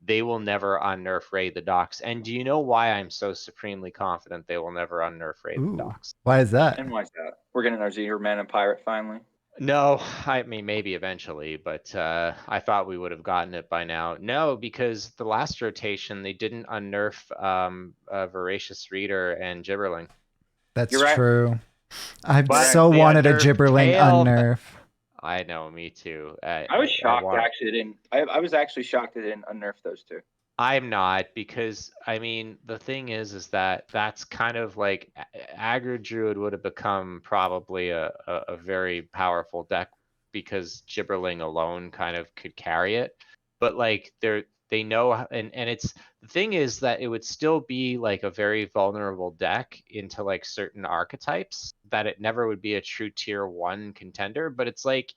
They will never unnerf Raid the Docks. And do you know why I'm so supremely confident they will never unnerf Raid the Ooh, Docks? why is that? And why is that? We're getting our Zero Man and Pirate finally. No, I mean maybe eventually, but I thought we would have gotten it by now. No, because the last rotation they didn't unnerf Voracious Reader and Gibberling. That's You're right. true. I've But so they wanted a unnerfed Gibberling Tail. unnerf. I know, me too. I was shocked actually they didn't. I was actually shocked they didn't unnerf those two. I'm not, because I mean the thing is that that's kind of like Aggro Druid would have become probably a very powerful deck because Gibberling alone kind of could carry it. But like they know, and it's the thing is that it would still be like a very vulnerable deck into like certain archetypes, that it never would be a true tier 1 contender. But it's like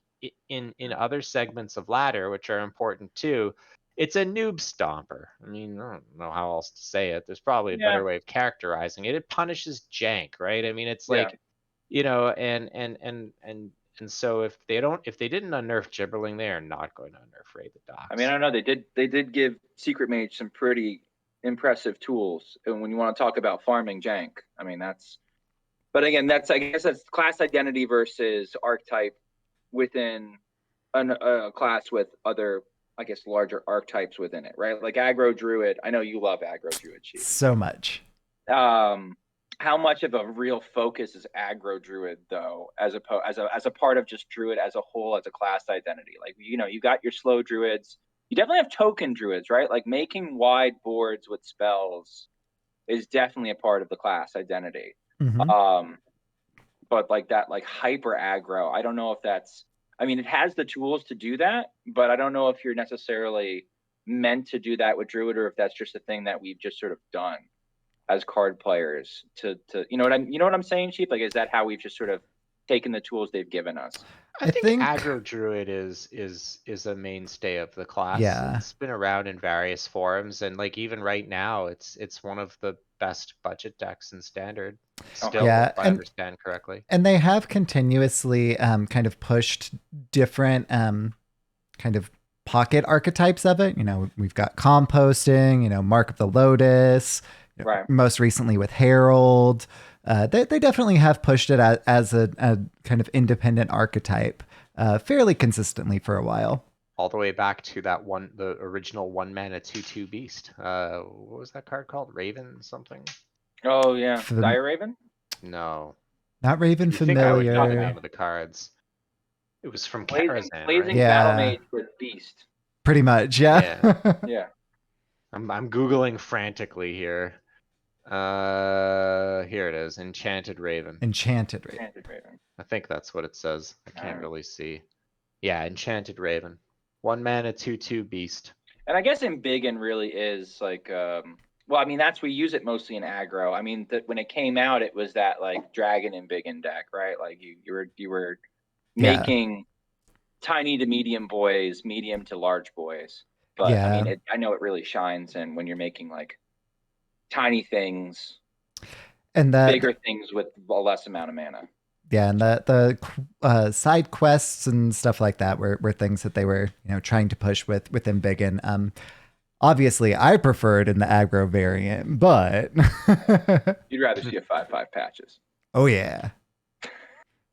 in other segments of ladder, which are important too, it's a noob stomper. I mean, I don't know how else to say it. There's probably a better way of characterizing it. It punishes jank, right? I mean, it's like, and so if they didn't unnerf Gibberling, they are not going to unnerf Raid the Docks. I mean, I don't know. They did give Secret Mage some pretty impressive tools. And when you want to talk about farming jank, I mean but again, I guess that's class identity versus archetype within a class with other, I guess, larger archetypes within it, right? Like Aggro Druid. I know you love Aggro Druid, Chief. So much. How much of a real focus is Aggro Druid though, as a part of just Druid as a whole, as a class identity? Like, you got your slow Druids. You definitely have token Druids, right? Like making wide boards with spells is definitely a part of the class identity. Mhm. But like that, like hyper aggro, I don't know if that's. I mean, it has the tools to do that, but I don't know if you're necessarily meant to do that with Druid, or if that's just a thing that we've just sort of done as card players to you know what I'm saying, Chief? Like, is that how we've just sort of taken the tools they've given us? I think Aggro Druid is a mainstay of the class. Yeah. It's been around in various forms, and like even right now, it's one of the best budget decks in Standard. Still, Yeah, if I understand correctly. And they have continuously kind of pushed different kind of pocket archetypes of it. We've got composting, Mark of the Lotus, right. Most recently with Herald. They definitely have pushed it as a kind of independent archetype fairly consistently for a while. All the way back to the original 1-mana 2/2 beast. What was that card called? Raven something? Oh yeah, Dire Raven? No. Not Raven Familiar. I would know the name of the cards. It was from Karazhan, Blazing right? Battle Mage with Beast. Pretty much, yeah. Yeah. I'm Googling frantically here. Here it is. Enchanted Raven. Enchanted Raven. I think that's what it says. I can't really see. Yeah, Enchanted Raven. 1-mana 2/2 beast. And I guess Embiggen really is like well, I mean, we use it mostly in aggro. I mean, when it came out, it was that like Dragon Embiggen deck, right? Like you were making tiny to medium boys, medium to large boys. But I mean, I know it really shines in when you're making like tiny things and bigger things with a less amount of mana. Yeah, and the side quests and stuff like that were things that they were trying to push with Embiggen. Obviously, I preferred in the aggro variant, but you'd rather see a 5/5 patches. Oh yeah,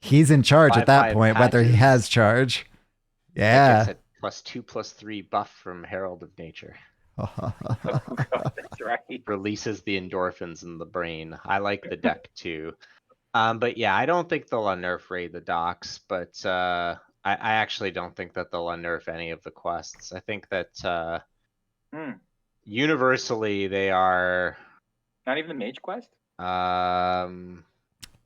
he's in charge at that point, patches. Whether he has charge. Yeah, +2/+3 buff from Herald of Nature. Oh, God, that's right. Releases the endorphins in the brain. I like the deck too. But yeah, I don't think they'll unnerf Raid the Docks, but I actually don't think that they'll unnerf any of the quests. I think that universally they are Not even the Mage Quest?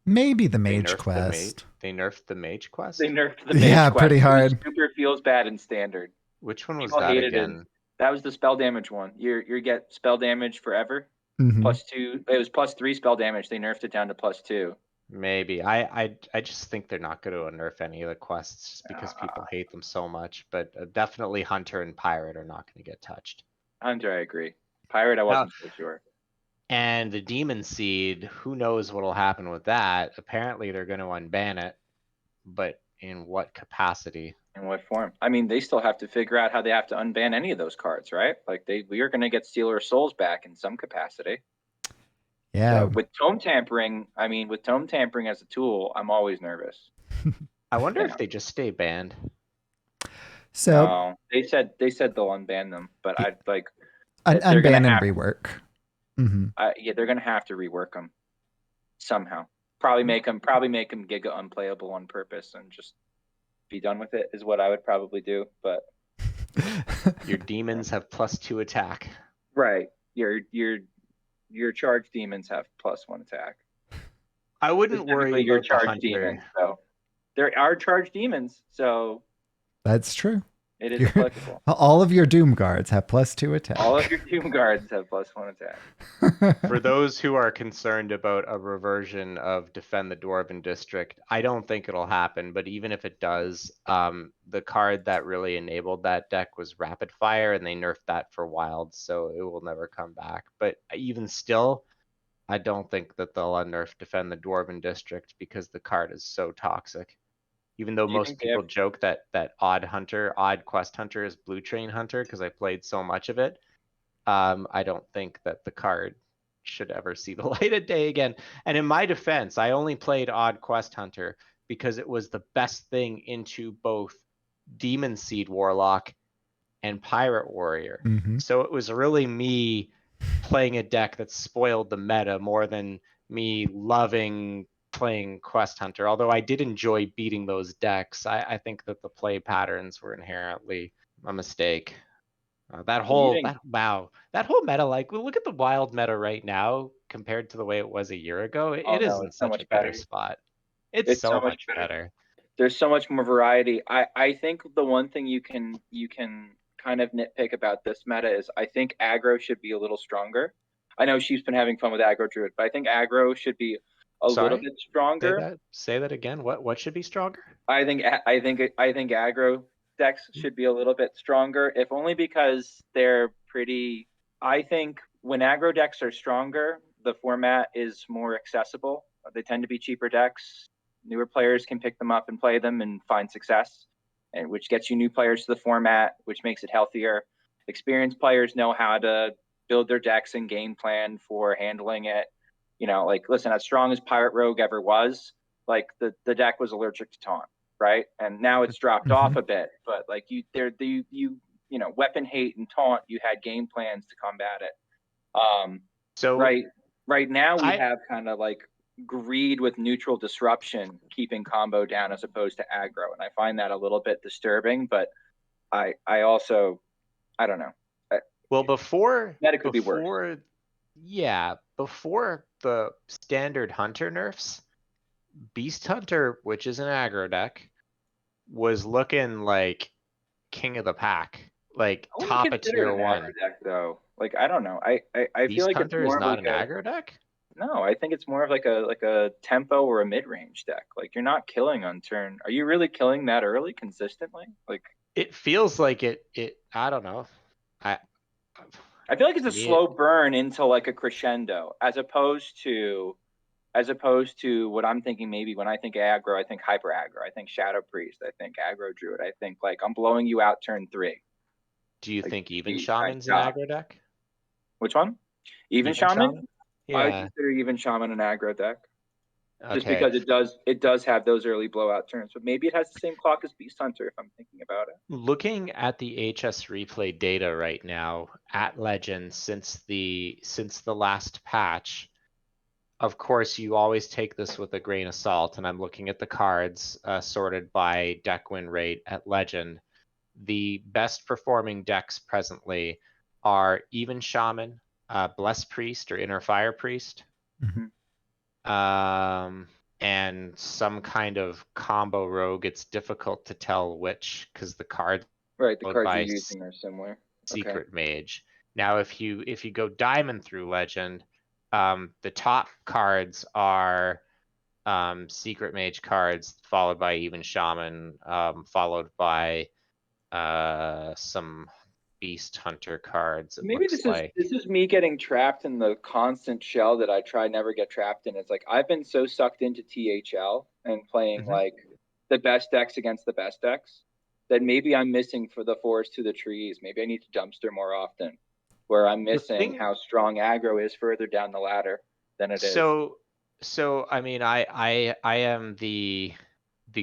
Maybe the they Mage nerfed the Quest. they nerfed the Mage Quest? They nerfed the Mage Yeah, Quest. pretty which hard. Super feels bad in Standard. Which one was People that hated it. again? That was the spell damage one. You get spell damage forever. Mhm. +2. It was +3 spell damage. They nerfed it down to +2. Maybe. I just think they're not going to unnerf any of the quests just because people hate them so much. But definitely Hunter and Pirate are not going to get touched. Hunter, I agree. Pirate, I wasn't so sure. And the Demon Seed, who knows what'll happen with that? Apparently they're going to unban it, but in what capacity? In what form? I mean, they still have to figure out how they have to unban any of those cards, right? Like we are going to get Stealer of Souls back in some capacity. Yeah. So with Tome Tampering, with Tome Tampering as a tool, I'm always nervous. I wonder if they just stay banned. So No, they said they'll unban them, but I'd like unban and rework. Yeah, they're gonna have to rework them somehow. Probably make them Giga unplayable on purpose and just be done with it is what I would probably do. But your demons have +2 attack. Right, your charged demons have +1 attack. I wouldn't worry your about charged the Hunter. demons, though. There are charged demons, so that's true. It is applicable. All of your Doom guards have +2 attack. All of your Doom guards have +1 attack. For those who are concerned about a reversion of Defend the Dwarven District, I don't think it'll happen, but even if it does, the card that really enabled that deck was Rapid Fire, and they nerfed that for Wild, so it will never come back. But even still, I don't think that they'll unnerf Defend the Dwarven District because the card is so toxic. Even though most people joke that Odd Quest Hunter is Blutrane Hunter because I played so much of it, I don't think that the card should ever see the light of day again. And in my defense, I only played Odd Quest Hunter because it was the best thing into both Demon Seed Warlock and Pirate Warrior. So it was really me playing a deck that spoiled the meta more than me loving playing Quest Hunter. Although I did enjoy beating those decks, I think that the play patterns were inherently a mistake. That whole meta, like look at the Wild meta right now compared to the way it was a year ago. It is in such a better spot. It's so much better. There's so much more variety. I think the one thing you can kind of nitpick about this meta is I think aggro should be a little stronger. I know she's been having fun with aggro druid, but I think aggro should be a little bit stronger. Say that again. What should be stronger? I think aggro decks should be a little bit stronger, if only because they're pretty. I think when aggro decks are stronger, the format is more accessible. They tend to be cheaper decks. Newer players can pick them up and play them and find success, and which gets you new players to the format, which makes it healthier. Experienced players know how to build their decks and game plan for handling it. Like, listen, as strong as Pirate Rogue ever was, like the deck was allergic to taunt, right? And now it's dropped off a bit, but like weapon hate and taunt, you had game plans to combat it. So right now we have kind of like greed with neutral disruption keeping combo down as opposed to aggro, and I find that a little bit disturbing. But I also I don't know. Well, before that could be worse. Yeah, before the standard Hunter nerfs, Beast Hunter, which is an aggro deck, was looking like king of the pack, like top of tier 1 deck, though. Like, I don't know. I feel like Hunter it's more is not like an aggro deck. No, I think it's more of like a tempo or a mid range deck. Like, you're not killing on turn. Are you really killing that early consistently? Like, it feels like it. I don't know. I feel like it's a slow burn into like a crescendo, as opposed to what I'm thinking. Maybe when I think aggro, I think hyper aggro. I think Shadow Priest. I think aggro druid. I think like I'm blowing you out turn 3. Do you think even Shaman's an aggro deck? Which one? Even Shaman? Yeah. I would consider even Shaman an aggro deck. Just Okay. because it does have those early blowout turns, but maybe it has the same clock as Beast Hunter if I'm thinking about it. Looking at the HS replay data right now at Legend since the last patch, of course you always take this with a grain of salt, and I'm looking at the cards sorted by deck win rate at Legend. The best performing decks presently are Even Shaman, Bless Priest or Inner Fire Priest, and some kind of combo rogue. It's difficult to tell which because the cards Right, the followed cards by you're using are similar. Okay. Secret Mage. Now, if you go Diamond through Legend, the top cards are Secret Mage cards, followed by Even Shaman, followed by some Beast Hunter cards. It Maybe looks like. this is me getting trapped in the constant shell that I try never get trapped in. It's like I've been so sucked into THL and playing like the best decks against the best decks that maybe I'm missing for the forest to the trees. Maybe I need to dumpster more often, where I'm missing how strong aggro is further down the ladder than it is. So I mean, I am the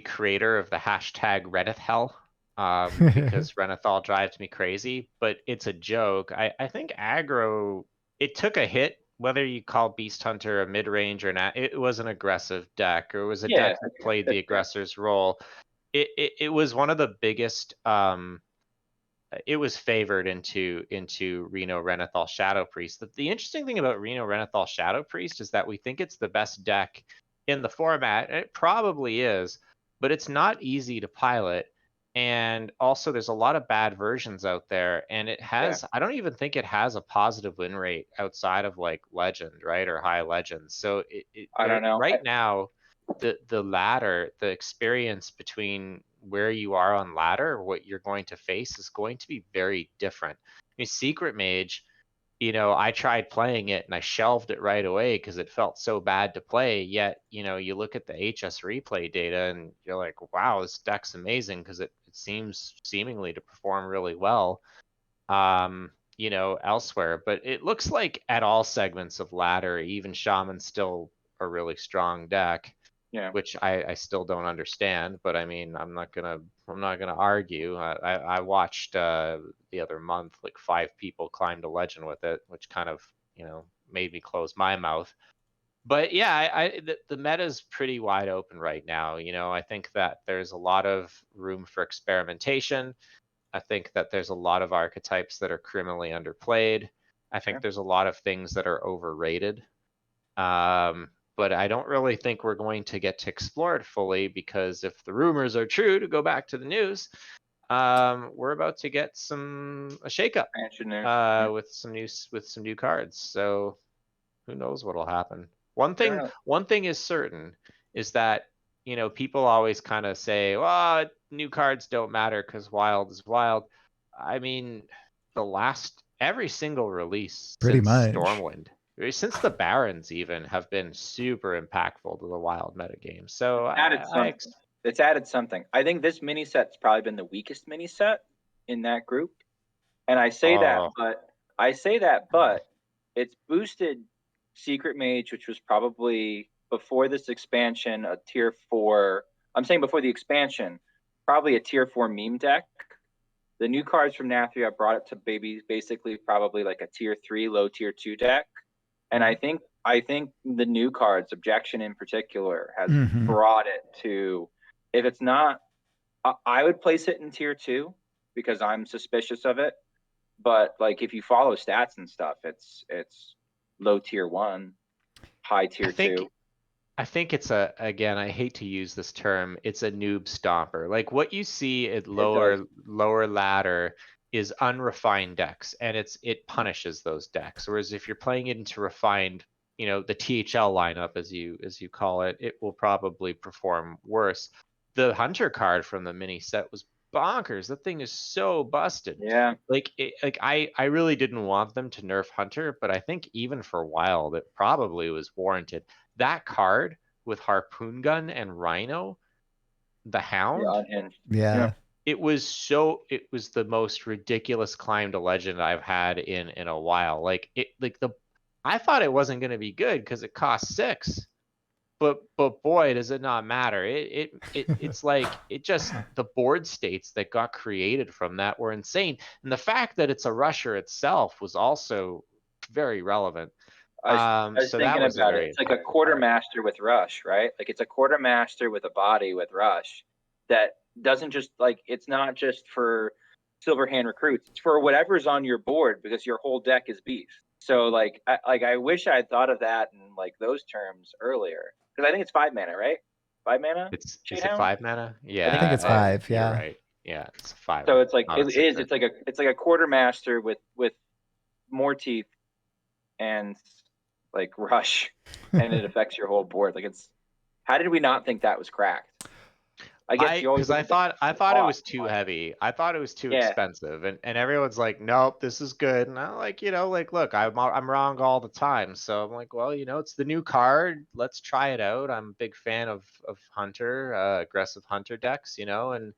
creator of the hashtag Reddit hell. Because Renethal drives me crazy, but it's a joke. I think aggro, it took a hit, whether you call Beast Hunter a mid-range or not. It was an aggressive deck, or it was a deck that played the aggressor's role. It was one of the biggest. It was favored into Reno Renethal Shadow Priest. The interesting thing about Reno Renethal Shadow Priest is that we think it's the best deck in the format, and it probably is, but it's not easy to pilot. And also there's a lot of bad versions out there, and it has I don't even think it has a positive win rate outside of like Legend, right, or High Legend. So I don't know. Right now the ladder, the experience between where you are on ladder, what you're going to face is going to be very different. I mean, Secret Mage, I tried playing it and I shelved it right away because it felt so bad to play. Yet, you look at the HS replay data and you're like, wow, this deck's amazing because it seems seemingly to perform really well, elsewhere. But it looks like at all segments of ladder, even Shaman's still a really strong deck. Yeah. Which I still don't understand, but I mean, I'm not gonna argue. I watched the other month like 5 people climb to Legend with it, which kind of made me close my mouth. But yeah, the meta is pretty wide open right now. I think that there's a lot of room for experimentation. I think that there's a lot of archetypes that are criminally underplayed. I think there's a lot of things that are overrated. But I don't really think we're going to get to explore it fully because if the rumors are true, to go back to the news, we're about to get a shakeup with some new cards. So who knows what'll happen? One thing is certain is that people always kind of say, "Well, new cards don't matter because Wild is Wild." I mean, every single release Pretty since much. Stormwind. Since the Barons even have been super impactful to the Wild metagame. So it's added something. I think this mini set's probably been the weakest mini set in that group. And I say that, but it's boosted Secret Mage, which was probably before this expansion, a tier 4. I'm saying before the expansion, probably a tier 4 meme deck. The new cards from Nathria brought it to basically probably like a tier 3, low tier 2 deck. And I think the new cards, Objection in particular, has brought it to, if it's not, I would place it in tier 2 because I'm suspicious of it. But like if you follow stats and stuff, it's low tier 1, high tier 2. I think it's again, I hate to use this term, it's a noob stomper. Like what you see at lower ladder is unrefined decks, and it punishes those decks. Whereas if you're playing it into refined, the THL lineup as you call it, it will probably perform worse. The Hunter card from the mini set was bonkers. That thing is so busted. Yeah. I really didn't want them to nerf Hunter, but I think even for Wild, it probably was warranted. That card with Harpoon Gun and Rhino, the Hound. Yeah. It was the most ridiculous climb to Legend I've had in a while. I thought it wasn't going to be good because it cost 6. but boy, does it not matter. It's like the board states that got created from that were insane, and the fact that it's a rusher itself was also very relevant. I was So that thinking was a about it. very It's like a important part. quartermaster with rush, right? Like it's a quartermaster with a body with rush that doesn't just like it's not just for Silverhand recruits. It's for whatever's on your board because your whole deck is beast. So I wish I had thought of that in like those terms earlier because I think it's 5 mana, right? 5 mana. Is it Shadehound? 5 mana? I think I think Yeah, it's it's five. five. you're Yeah. right. Yeah, it's a 5. So it's like Not a it is. 6. It's like a quartermaster with more teeth and like rush, and it affects your whole board. Like it's how did we not think that was cracked? I guess you always Because look at the I thought it was cost. too heavy. I thought it was too Yeah, expensive, and everyone's like, nope, this is good. And I'm like, like, look, I'm wrong all the time. So I'm like, well, it's the new card. Let's try it out. I'm a big fan of Hunter, aggressive Hunter decks, and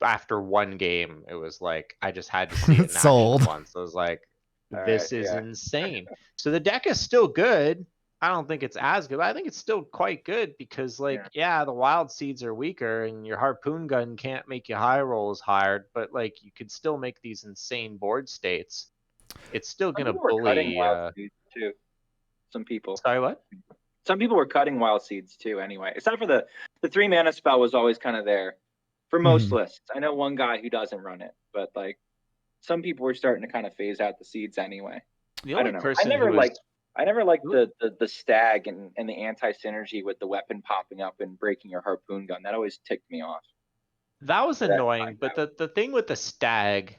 after one game, it was like I just had to see it in action Sold. once. I was like, all right, this is yeah. insane. So the deck is still good. I don't think it's as good, but I think it's still quite good because, like, yeah, the wild seeds are weaker and your harpoon gun can't make you high roll as hard, but like you could still make these insane board states. It's still Some gonna people were cutting bully. wild seeds too. Some people. Sorry, what? Some people were cutting wild seeds too. Anyway, except for the 3 mana spell was always kind of there for most Mhm. lists. I know one guy who doesn't run it, but like some people were starting to kind of phase out the seeds anyway. The I only don't know. person who I never liked was the stag and the anti synergy with the weapon popping up and breaking your harpoon gun. That always ticked me off. that was But annoying, but the thing with the stag.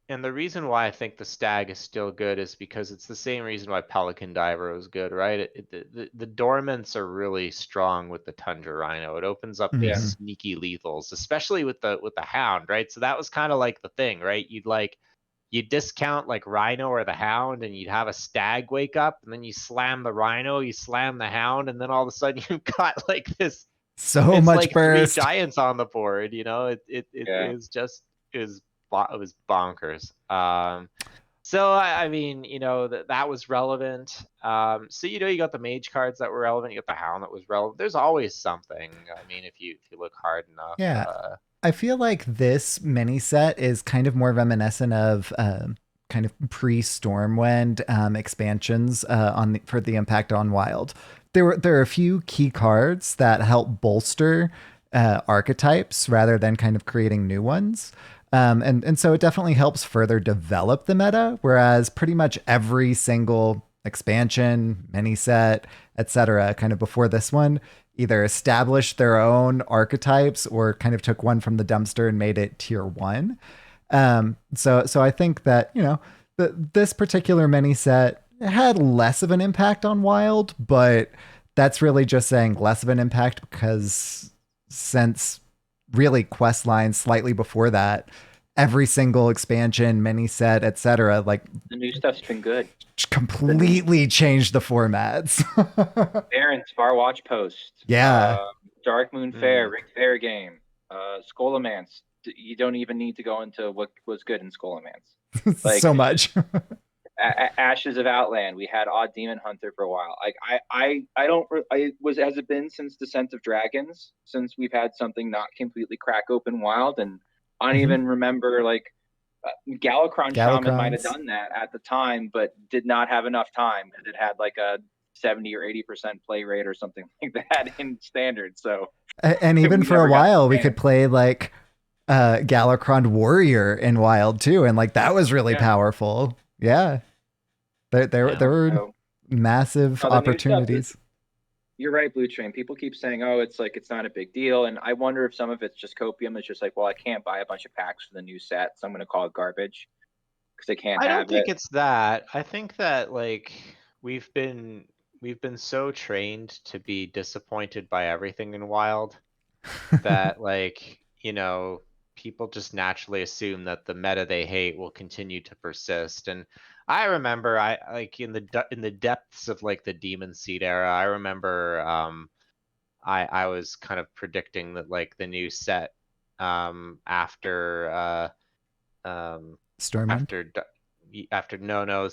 And the reason why I think the Stag is still good is because it's the same reason why Pelican Diver was good, right? The Dormants are really strong with the Tundra Rhino. It opens up these Mhm. sneaky lethals, especially with the Hound, right? So that was kind of like the thing, right? You discount like Rhino or the Hound, and you'd have a Stag wake up, and then you slam the Rhino, you slam the Hound, and then all of a sudden you've got like this. So It's much like three burst. giants on the board. It yeah, is just it was bonkers. So I mean, that was relevant. So you got the mage cards that were relevant. You got the hound that was relevant. There's always something. I mean, if you look hard enough. Yeah. I feel like this mini set is kind of more reminiscent of kind of pre-Stormwind expansions for the impact on Wild. There are a few key cards that help bolster archetypes rather than kind of creating new ones. And so it definitely helps further develop the meta, whereas pretty much every single expansion, mini set, etc., kind of before this one, either established their own archetypes or kind of took one from the dumpster and made it tier one. So I think that this particular mini set had less of an impact on Wild, but that's really just saying less of an impact because since really quest lines slightly before that, every single expansion, mini set, etc., like the new stuff's been good. completely changed the formats. Barrens, Far Watch Post. Yeah. Dark Moon Fair, Rick Fair game. Scholomance. You don't even need to go into what was good in Scholomance. Like So much. Ashes of Outland. We had Odd Demon Hunter for a while. Like I don't. I was has it been since Descent of Dragons since we've had something not completely crack open wild, and I don't even remember like Galakrond Shaman might have Galakrons. done that at the time, but did not have enough time because it had like a 70 or 80% play rate or something like that in standard. So And even we for a never got while, the we chance. could play like Galakrond Warrior in Wild too, and like that was really Yeah. powerful. Yeah, there were So, massive no, the new stuff opportunities. you're right, Blutrane. People keep saying, "Oh, it's like it's not a big deal," and I wonder if some of it's just copium. It's just like, well, I can't buy a bunch of packs for the new set, so I'm going to call it garbage because I can't I don't have think it. it's that. I think that like we've been we've been so trained to be disappointed by everything in Wild that like, people just naturally assume that the meta they hate will continue to persist. And I remember I like in the depths of like the Demon Seed era, I remember I was kind of predicting that like the new set after Stormwind. after no,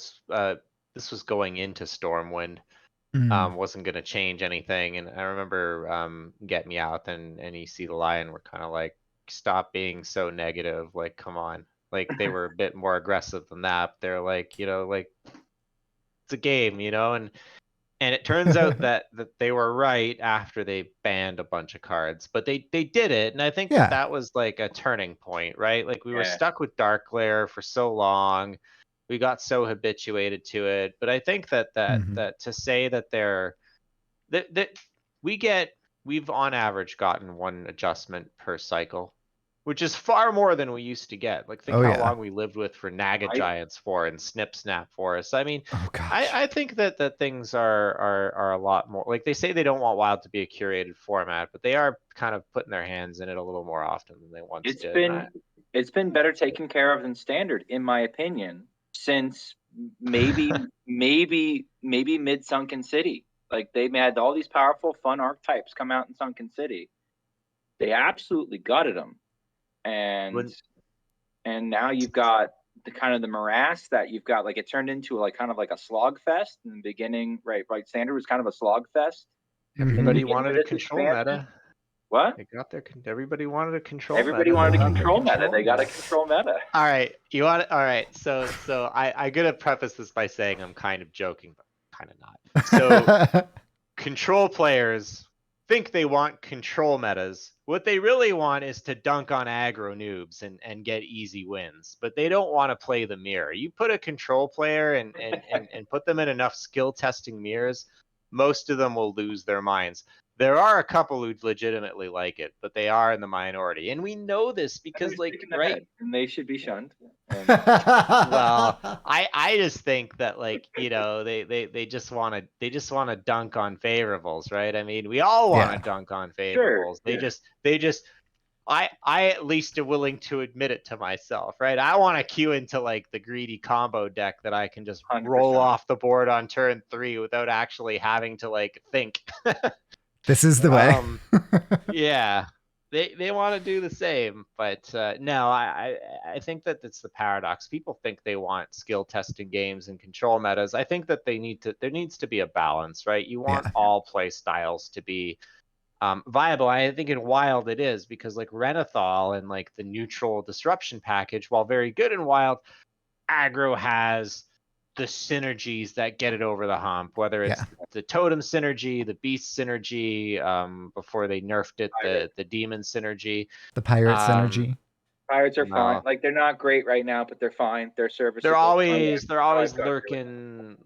this was going into Stormwind. wasn't going to change anything. And I remember Get Me Out and You See the Lion were kind of like, stop being so negative. Like, come on. Like, they were a bit more aggressive than that. They're like, like, it's a game, and it turns out that they were right after they banned a bunch of cards, but they did it, and I think Yeah. that was like a turning point, right? Like we were Yeah. stuck with Dark Lair for so long, we got so habituated to it. But I think that to say that that we've on average gotten one adjustment per cycle, which is far more than we used to get. Like think Oh, how yeah. long we lived with for Naga Giants for and Snip Snap for us. I mean, Oh gosh. I think that things are a lot more like they say they don't want Wild to be a curated format, but they are kind of putting their hands in it a little more often than they once It's did. it's been better taken care of than Standard, in my opinion, since maybe mid Sunken City. Like they had all these powerful, fun archetypes come out in Sunken City. They absolutely gutted them, and now you've got the kind of the morass that you've got. Like it turned into like kind of like a slog fest in the beginning, right? Standard was kind of a slog fest. Everybody beginning wanted of a this control expansion. meta. What? They got their. Everybody wanted a control Everybody meta. wanted They a got their control meta. They got a control meta. All right, you want it? All right, so I gotta preface this by saying I'm kind of joking, but kind of not. So control players think they want control metas. What they really want is to dunk on aggro noobs and get easy wins, but they don't want to play the mirror. You put a control player and put them in enough skill testing mirrors, most of them will lose their minds. There are a couple who legitimately like it, but they are in the minority, and we know this because, like, right? And they should be shunned. Well, I just think that, like, they just want to dunk on favorables, right? I mean, we all want to dunk on favorables. Sure, They just I at least am willing to admit it to myself, right? I want to queue into like the greedy combo deck that I can just 100%. roll off the board on turn 3 without actually having to like think. This is the way. Yeah, they want to do the same, but no, I think that it's the paradox. People think they want skill testing games and control metas. I think that there needs to be a balance, right? You want all play styles to be viable. I think in Wild it is, because like Renathal and like the neutral disruption package, while very good in Wild, aggro has the synergies that get it over the hump, whether it's the totem synergy, the beast synergy, before they nerfed it, the demon synergy, the pirate synergy. Pirates are fine. Like they're not great right now, but they're fine. They're serviceable. They're always lurking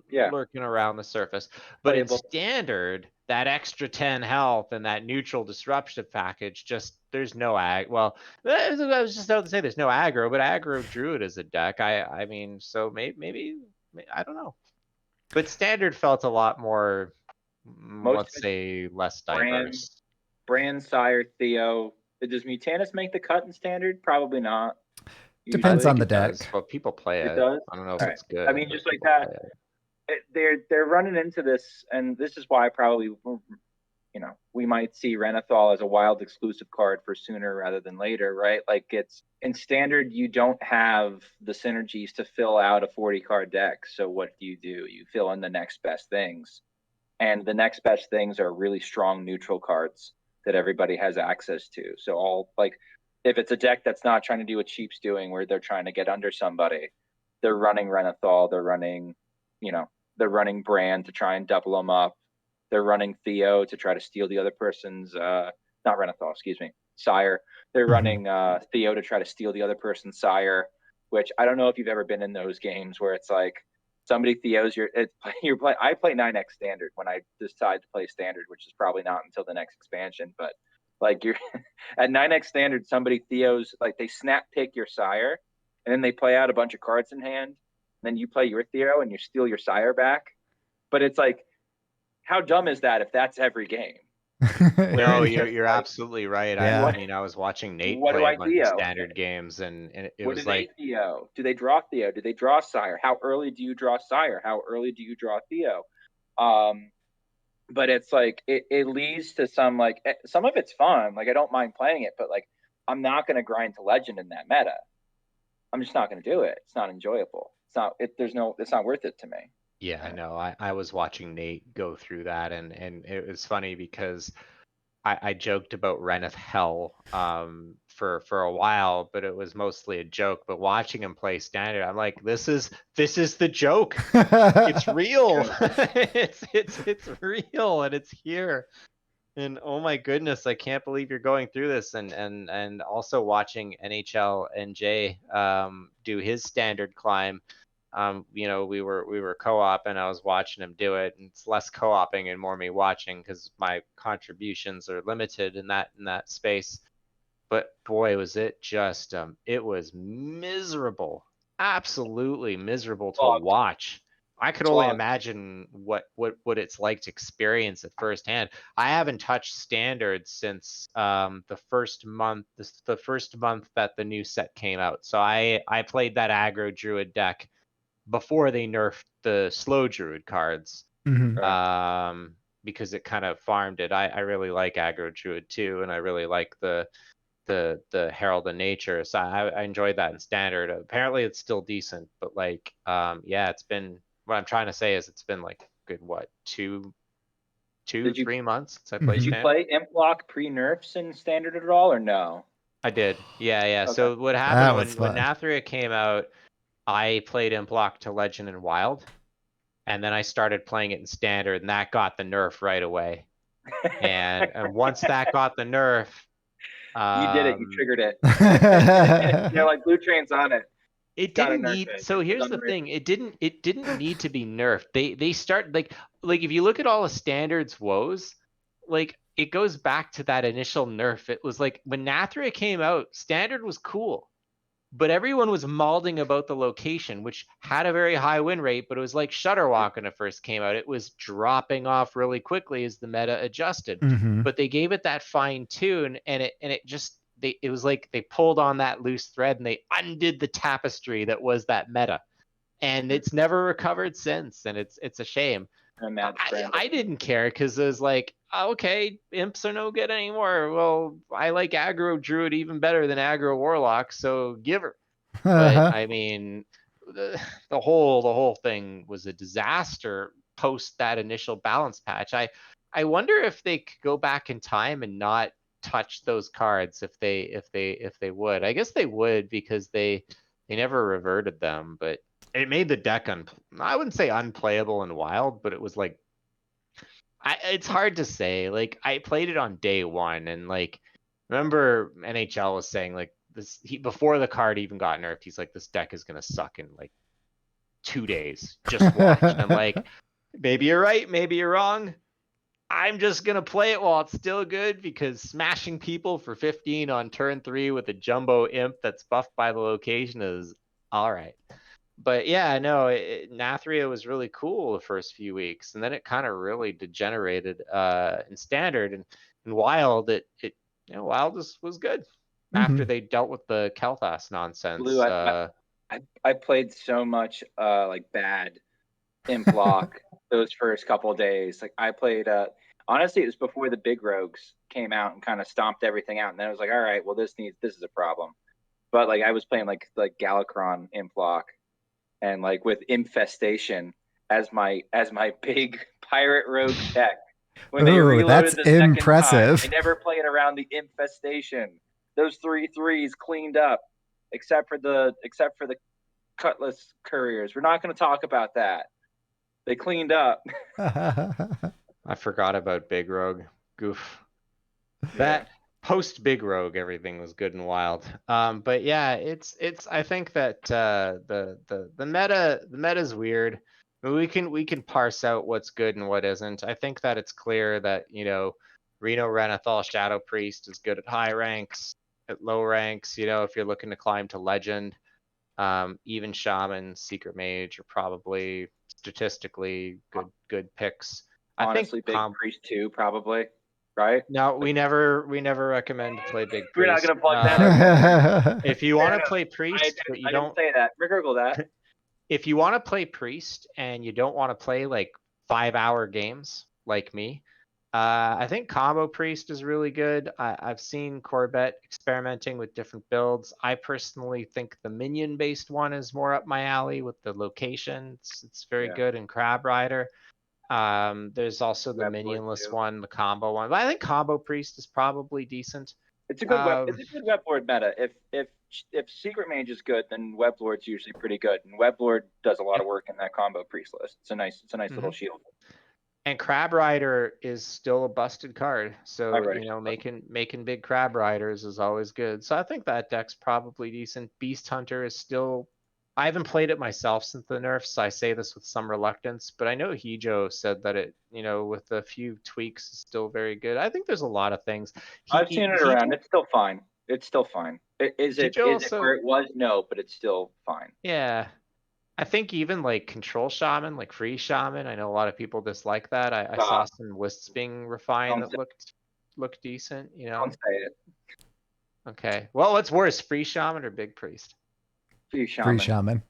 around the surface. But in Standard, that extra 10 health and that neutral disruption package, just there's no well, I was just about to say there's no aggro, but aggro Druid is a deck. I mean, so maybe I don't know. But Standard felt a lot more, let's say, less diverse. Brand, Sire, Theo. Does Mutanus make the cut in Standard? Probably not. Depends on the deck. But people play it. Does? I don't know if it's good. I mean, just like that. They're running into this, and this is why probably we might see Renathal as a Wild exclusive card for sooner rather than later, right? Like it's in Standard, you don't have the synergies to fill out a 40 card deck. So what do? You fill in the next best things, and the next best things are really strong neutral cards that everybody has access to. So all like if it's a deck that's not trying to do what Cheap's doing, where they're trying to get under somebody, they're running Renathal, they're running Brand to try and double them up. They're running Theo to try to steal the other person's, not Renathal, excuse me, Sire. They're running Theo to try to steal the other person's Sire, which I don't know if you've ever been in those games where it's like somebody Theo's I play 9x Standard when I decide to play Standard, which is probably not until the next expansion. But like you're at 9x Standard, somebody Theo's like they snap pick your Sire, and then they play out a bunch of cards in hand. And then you play your Theo and you steal your Sire back. But it's like, how dumb is that if that's every game? No, you're absolutely right. I mean, I was watching Nate play a bunch of Standard games, and it was like, Theo? Do they draw Theo? Do they draw Sire? How early do you draw Sire? How early do you draw Theo? But it's like it leads to some of it's fun. Like I don't mind playing it, but like I'm not going to grind to Legend in that meta. I'm just not going to do it. It's not enjoyable. It's not worth it to me. Yeah, I know. I was watching Nate go through that, and it was funny because I joked about Reneth Hell for a while, but it was mostly a joke. But watching him play standard, I'm like, this is the joke. It's real. It's real, and it's here. And oh my goodness, I can't believe you're going through this. And also watching NHL NJ do his standard climb. We were co-op and I was watching him do it, and it's less co-oping and more me watching because my contributions are limited in that space. But boy, was it just it was miserable, absolutely miserable to Logged. watch. I could It's only logged. imagine what it's like to experience it firsthand. I haven't touched standard since the first month the first month that the new set came out. So I played that aggro druid deck before they nerfed the slow druid cards. Mhm. Because it kind of farmed it. I really like aggro druid too, and I really like the Herald of Nature. So I enjoyed that in standard. Apparently it's still decent, but like yeah, it's been, what I'm trying to say is it's been like good, what, two, Did you 3 months since I played did you standard. play Imp Block pre-nerfs in standard at all, or no? I did. Yeah. Okay. So what That happened was when fun. Nathria came out, I played Implock to Legend and Wild, and then I started playing it in standard, and that got the nerf right away. And once that got the nerf, You did it. You triggered it. Mhm. They're like, Blutrane's on it. it Gotta didn't nerf need, it. so It's here's the unreal. thing, it didn't need to be nerfed. They start like if you look at all the standards woes, like it goes back to that initial nerf. It was like when Nathria came out, standard was cool, but everyone was malding about the location, which had a very high win rate, but it was like Shutterwalk when it first came out. It was dropping off really quickly as the meta adjusted. But they gave it that fine tune, and it just, it was like they pulled on that loose thread and they undid the tapestry that was that meta. And it's never recovered since, and it's a shame. I'm a mad scramble. I didn't care because it was like, okay, imps are no good anymore. Well, I like aggro druid even better than aggro warlock, so give her. But I mean, the whole thing was a disaster post that initial balance patch. I wonder if they could go back in time and not touch those cards if they would. I guess they would because they never reverted them, but it made the deck I wouldn't say unplayable and wild, but it was like, it's hard to say. Like I played it on day one, and like remember NHL was saying like this, before the card even got nerfed, he's like, this deck is gonna suck in like 2 days. Just watch. And I'm like, maybe you're right, maybe you're wrong. I'm just gonna play it while it's still good, because smashing people for 15 on turn 3 with a jumbo imp that's buffed by the location is all right. But yeah, no, Nathria was really cool the first few weeks, and then it kind of really degenerated in standard, and wild. Wild was good after they dealt with the Kel'Thas nonsense. Blue, I played so much like bad Imp Block those first couple of days. Like I played honestly, it was before the big rogues came out and kind of stomped everything out, and then I was like, all right, well this is a problem. But like I was playing like Galakron Imp Block, and like with Infestation as my big pirate rogue deck. When they reloaded that's the second impressive. time, they never played around the Infestation. Those 3/3s cleaned up, except for the Cutlass Couriers. We're not going to talk about that. They cleaned up. I forgot about Big Rogue. Goof. That post Big Rogue, everything was good and wild. But yeah, it's. I think that the meta's weird. I mean, we can parse out what's good and what isn't. I think that it's clear that Reno Renethal Shadow Priest is good at high ranks. At low ranks, if you're looking to climb to Legend, even Shaman, Secret Mage are probably statistically good picks. Honestly, I think Big Priest 2, probably. Right? No, we never recommend to play Big We're not Priest. going to plug that. If you want to play Priest, but you I didn't don't, say that. Google that. if you want to play Priest and you don't want to play like 5-hour games like me, I think Combo Priest is really good. I've seen Corbett experimenting with different builds. I personally think the minion-based one is more up my alley with the location. It's very Yeah. good in Crab Rider. There's also the Web Lord minionless too. one, the combo one. But I think Combo Priest is probably decent. It's a good web lord meta. If Secret Mage is good, then web lord's usually pretty good, and web lord does a lot of work in that combo priest list. It's a nice little shield. And Crab Rider is still a busted card, so Alright. you know making big Crab Riders is always good. So I think that deck's probably decent. Beast Hunter is still. I haven't played it myself since the nerfs, so I say this with some reluctance. But I know Hijo said that it, you know, with a few tweaks, is still very good. I think there's a lot of things. I've seen it around. It's still fine. It's still fine. Is it where it was? No, but it's still fine. Yeah. I think even like Control Shaman, like Free Shaman, I know a lot of people dislike that. I saw some lists being refined that looked decent, you know. Don't say it. Okay. Well, what's worse, Free Shaman or Big Priest? Free Shaman. Free Shaman.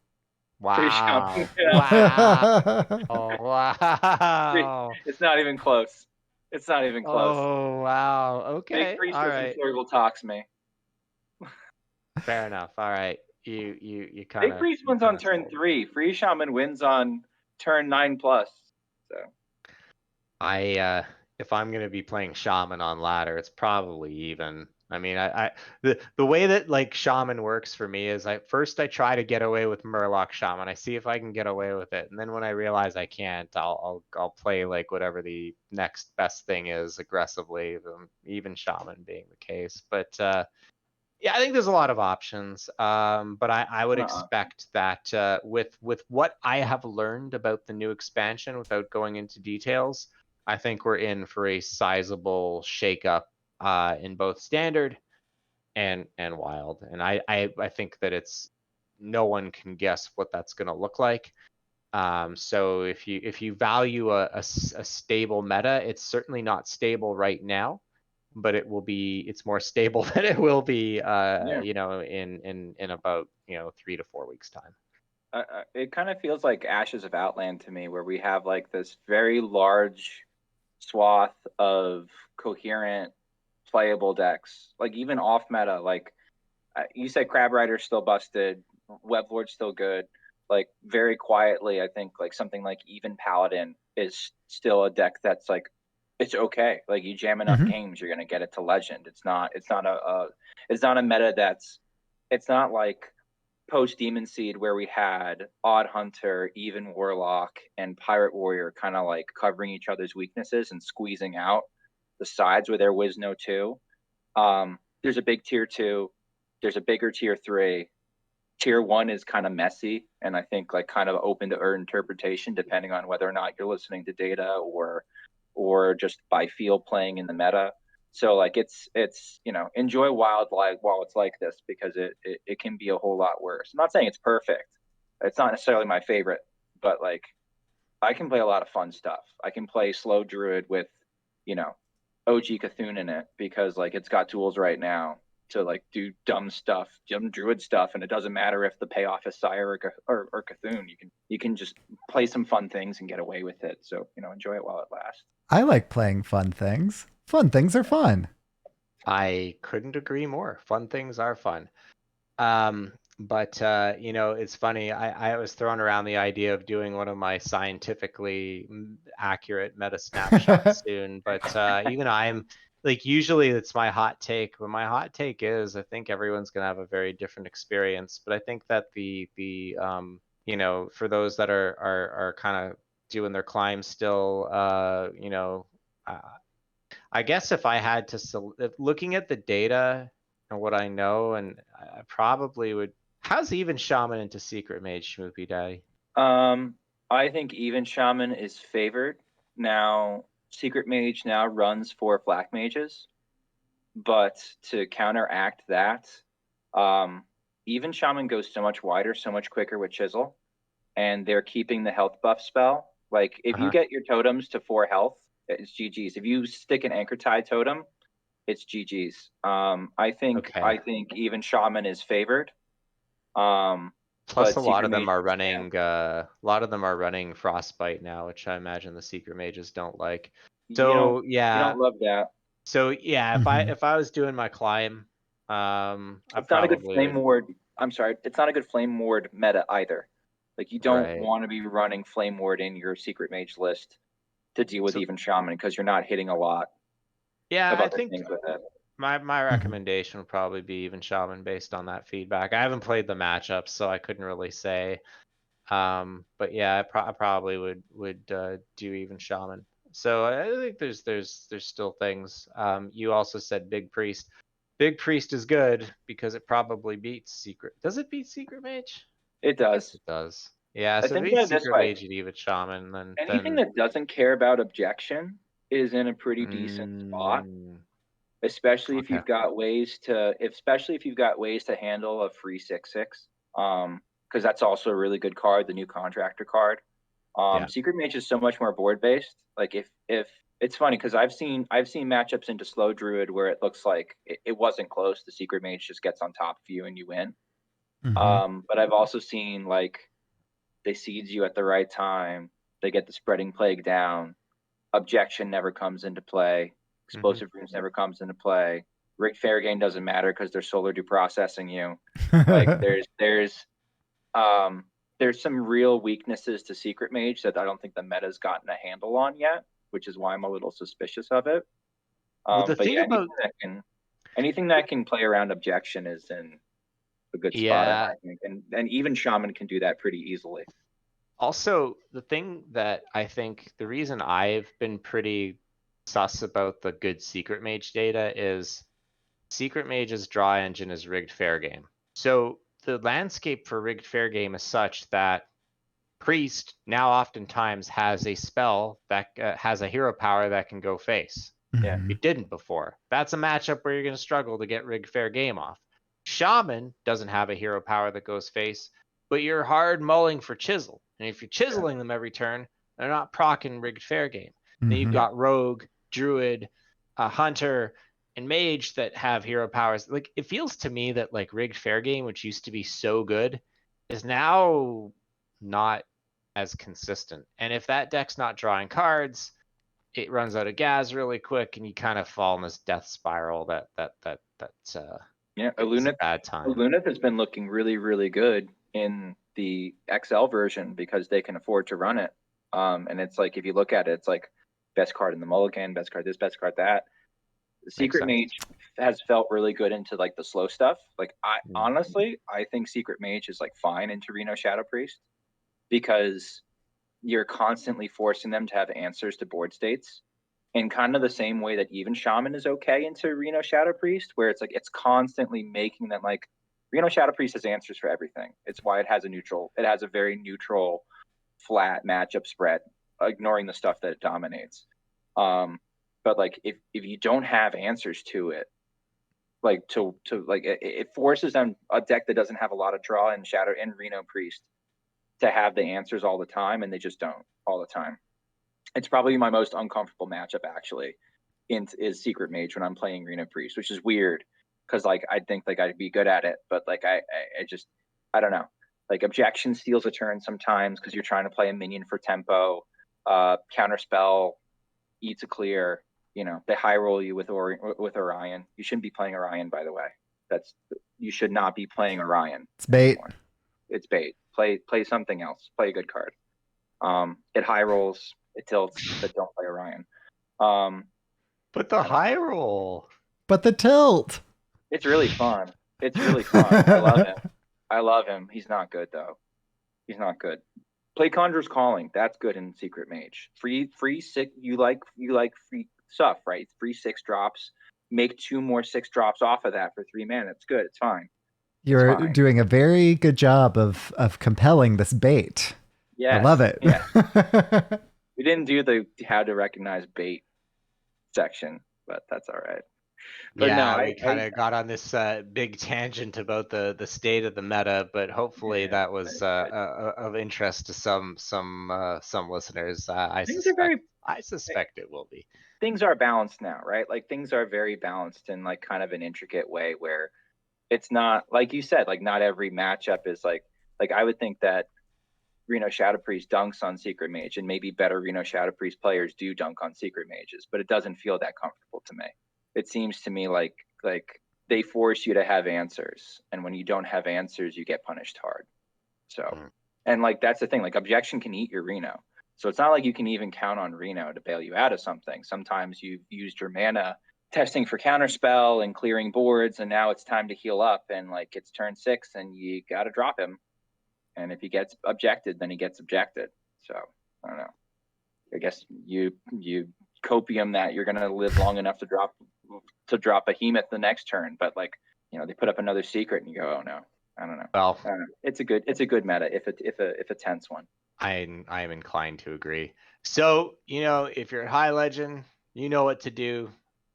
Wow. Free Shaman. Wow. Oh, wow. It's not even close. It's not even close. Oh, wow. Okay. Big Priest All doesn't right. Flurgle talks me. Fair enough. All right. You kind of. Big Priest wins on turn 3. Free Shaman wins on turn 9+. So if I'm gonna be playing Shaman on ladder, it's probably even. I mean, the way that like Shaman works for me is I try to get away with Murloc Shaman. I see if I can get away with it, and then when I realize I can't, I'll play like whatever the next best thing is aggressively, even Shaman being the case. But yeah, I think there's a lot of options. But I would expect that with what I have learned about the new expansion, without going into details, I think we're in for a sizable shakeup in both standard and wild. And I think that it's no one can guess what that's going to look like. So if you value a stable meta, it's certainly not stable right now, but it's more stable than it will be you know, in about, you know, 3 to 4 weeks time. It kind of feels like Ashes of Outland to me, where we have like this very large swath of coherent playable decks, like even off meta. Like you said, Crab Rider's still busted, Web Lord's still good. Like very quietly, I think like something like even Paladin is still a deck that's like it's okay. Like you jam enough games, you're gonna get it to Legend. It's not a meta that's. It's not like post Demon Seed where we had Odd Hunter, even Warlock, and Pirate Warrior kind of like covering each other's weaknesses and squeezing out the sides where there was no 2. There's a big tier 2. There's a bigger tier 3. Tier 1 is kind of messy, and I think like kind of open to interpretation depending on whether or not you're listening to data or just by feel playing in the meta. So like it's you know, enjoy Wild like while it's like this, because it can be a whole lot worse. I'm not saying it's perfect. It's not necessarily my favorite, but like I can play a lot of fun stuff. I can play Slow Druid with, you know, OG Cthulhu in it, because like it's got tools right now to like do dumb Druid stuff, and it doesn't matter if the payoff is Sire or Cthulhu. You can just play some fun things and get away with it. So, you know, enjoy it while it lasts. I like playing fun things. Fun things are fun. I couldn't agree more. Fun things are fun. But you know, it's funny. I was throwing around the idea of doing one of my scientifically accurate meta snapshots soon. But even I'm like, usually it's my hot take. But my hot take is, I think everyone's gonna have a very different experience. But I think that the you know, for those that are kind of doing their climb still, you know. I guess if I had to, looking at the data and what I know, and I probably would. How's even Shaman into Secret Mage, SchmoopieDaddy? I think even Shaman is favored. Now, Secret Mage now runs 4 Flak Mages, but to counteract that, even Shaman goes so much wider, so much quicker with Chisel, and they're keeping the health buff spell. Like if you get your totems to 4 health, it's GG's. If you stick an Anchor Tie totem, it's GG's. I think even Shaman is favored. Plus, a lot of them are running. A lot of them are running Frostbite now, which I imagine the Secret Mages don't like. So you yeah, don't love that. if I was doing my climb, I It's not a good probably flame would. ward. I'm sorry, it's not a good flame ward meta either. Like you don't Right. want to be running flame ward in your secret mage list to deal with So even shaman because you're not hitting a lot yeah, of I other think things with it. my recommendation would probably be even shaman based on that feedback. I haven't played the matchups, so I couldn't really say. But yeah, I probably would do even shaman. So I think there's still things. You also said big priest. Big priest is good because it probably beats secret. Does it beat secret mage? It I guess does. it does. Yeah, I so if it think beats of it this secret way: mage and even shaman, anything then that doesn't care about objection is in a pretty decent spot, mm, especially if okay. you've got ways to, especially if you've got ways to handle a free 6/6. Because that's also a really good card, the new contractor card. Yeah. Secret Mage is so much more board based. Like if it's funny because I've seen matchups into Slow Druid where it looks like it wasn't close. The Secret Mage just gets on top of you and you win. But I've also seen like they seeds you at the right time. They get the spreading plague down. Objection never comes into play. Hmm. Explosive runes never comes into play. Rigged fair game doesn't matter because they're solar do processing you. Like um there's some real weaknesses to Secret Mage that I don't think the meta's gotten a handle on yet, which is why I'm a little suspicious of it. Well, the But thing yeah, about anything that can play around objection is in a good spot, yeah, I think, and even Shaman can do that pretty easily. also, the thing that I think the reason I've been pretty sus about the good Secret Mage data is Secret Mage's draw engine is rigged fair game. So the landscape for rigged fair game is such that Priest now oftentimes has a spell that has a hero power that can go face. Yeah. It didn't before. That's a matchup where you're going to struggle to get rigged fair game off. Shaman doesn't have a hero power that goes face, but you're hard mulling for chisel. And if you're chiseling them every turn, they're not procking rigged fair game. Then you've got rogue, druid, hunter, and mage that have hero powers. Like it feels to me that like rigged fair game, which used to be so good, is now not as consistent. And if that deck's not drawing cards, it runs out of gas really quick, and you kind of fall in this death spiral that's Yeah, is a bad time. Alunith has been looking really, really good in the XL version because they can afford to run it. And it's like if you look at it, it's like best card in the mulligan, best card this, best card that. The Makes Secret sense. Mage has felt really good into like the slow stuff. Like I Mm. honestly, I think Secret Mage is like fine into Reno Shadow Priest because you're constantly forcing them to have answers to board states in kind of the same way that even Shaman is okay into Reno Shadow Priest, where it's like it's constantly making them like Reno Shadow Priest has answers for everything. It's why it has a very neutral, flat matchup spread, ignoring the stuff that it dominates. But like if you don't have answers to it, like to like it forces them a deck that doesn't have a lot of draw in Shadow and Reno Priest to have the answers all the time, and they just don't all the time. It's probably my most uncomfortable matchup actually is Secret Mage when I'm playing Reno Priest, which is weird because like I think like I'd be good at it, but like I just I don't know. Like objection steals a turn sometimes because you're trying to play a minion for tempo. Counterspell eats a clear. You know they high roll you with Orion. You shouldn't be playing Orion, by the way. That's you should not be playing Orion. It's bait. Anymore. It's bait. Play something else. Play a good card. It high rolls, it tilts, but don't play Orion. But the high roll. But the tilt. It's really fun. It's really fun. I love him. I love him. He's not good though. He's not good. Play Conjurer's Calling. That's good in Secret Mage. Free six. You like free stuff, right? Free 6 drops. Make 2 more 6 drops off of that for 3 mana. It's good. It's fine. You're fine. doing a very good job of compelling this bait. Yes. I love it. Yeah. We didn't do the how to recognize bait section, but that's all right. But Yeah, no, we kind of got on this big tangent about the state of the meta, but hopefully that was of interest to some listeners. things are very I suspect it will be. things are balanced now, right? Like things are very balanced in like kind of an intricate way where it's not like you said, like not every matchup is like I would think that Reno Shadow Priest dunks on Secret Mage, and maybe better Reno Shadow Priest players do dunk on Secret Mages, but it doesn't feel that comfortable to me. It seems to me like they force you to have answers, and when you don't have answers, you get punished hard. So, and like that's the thing, like objection can eat your Reno. So it's not like you can even count on Reno to bail you out of something. Sometimes you've used your mana testing for counterspell and clearing boards, and now it's time to heal up, and like it's turn 6 and you got to drop him. And if he gets objected, then he gets objected. So I don't know. I guess you copium that you're gonna live long enough to drop Behemoth the next turn, but like, you know, they put up another secret and you go, oh no, I don't know. Well, it's a good meta if a tense one. I am inclined to agree. So, you know, if you're a high legend, you know what to do.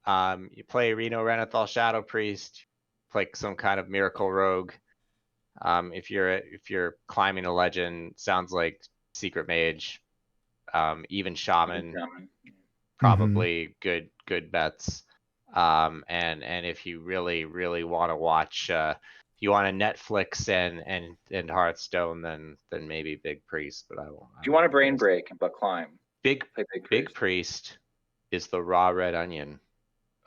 You play Reno Renathal Shadow Priest, play some kind of miracle rogue. If you're climbing a legend, sounds like Secret Mage, even Shaman, probably good bets. And if you really want to watch, you want to Netflix and Hearthstone, then maybe Big Priest. But I won't. If you want a brain break but climb, Big Priest is the raw red onion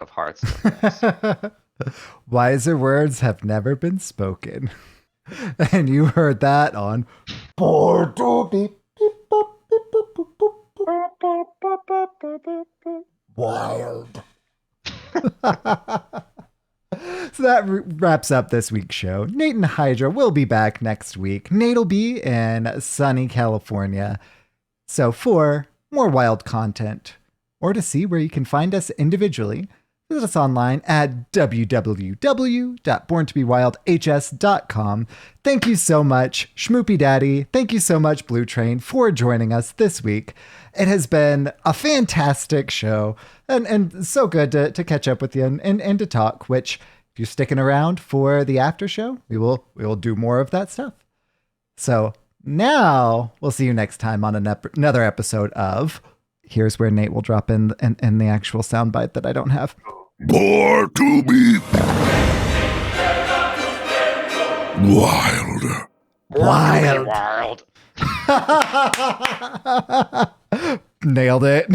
of Hearthstone. Wiser words have never been spoken. And you heard that on Born to Be Wild. So that wraps up this week's show. Nate and Hydra will be back next week. Nate will be in sunny California. So for more wild content, or to see where you can find us individually, visit us online at www.borntobewildhs.com. Thank you so much, SchmoopieDaddy. Thank you so much, Blutrane, for joining us this week. It has been a fantastic show and so good to catch up with you and to talk, which if you're sticking around for the after show, we will do more of that stuff. So now we'll see you next time on another episode of, here's where Nate will drop in the actual soundbite that I don't have. Born to be wild. Nailed it.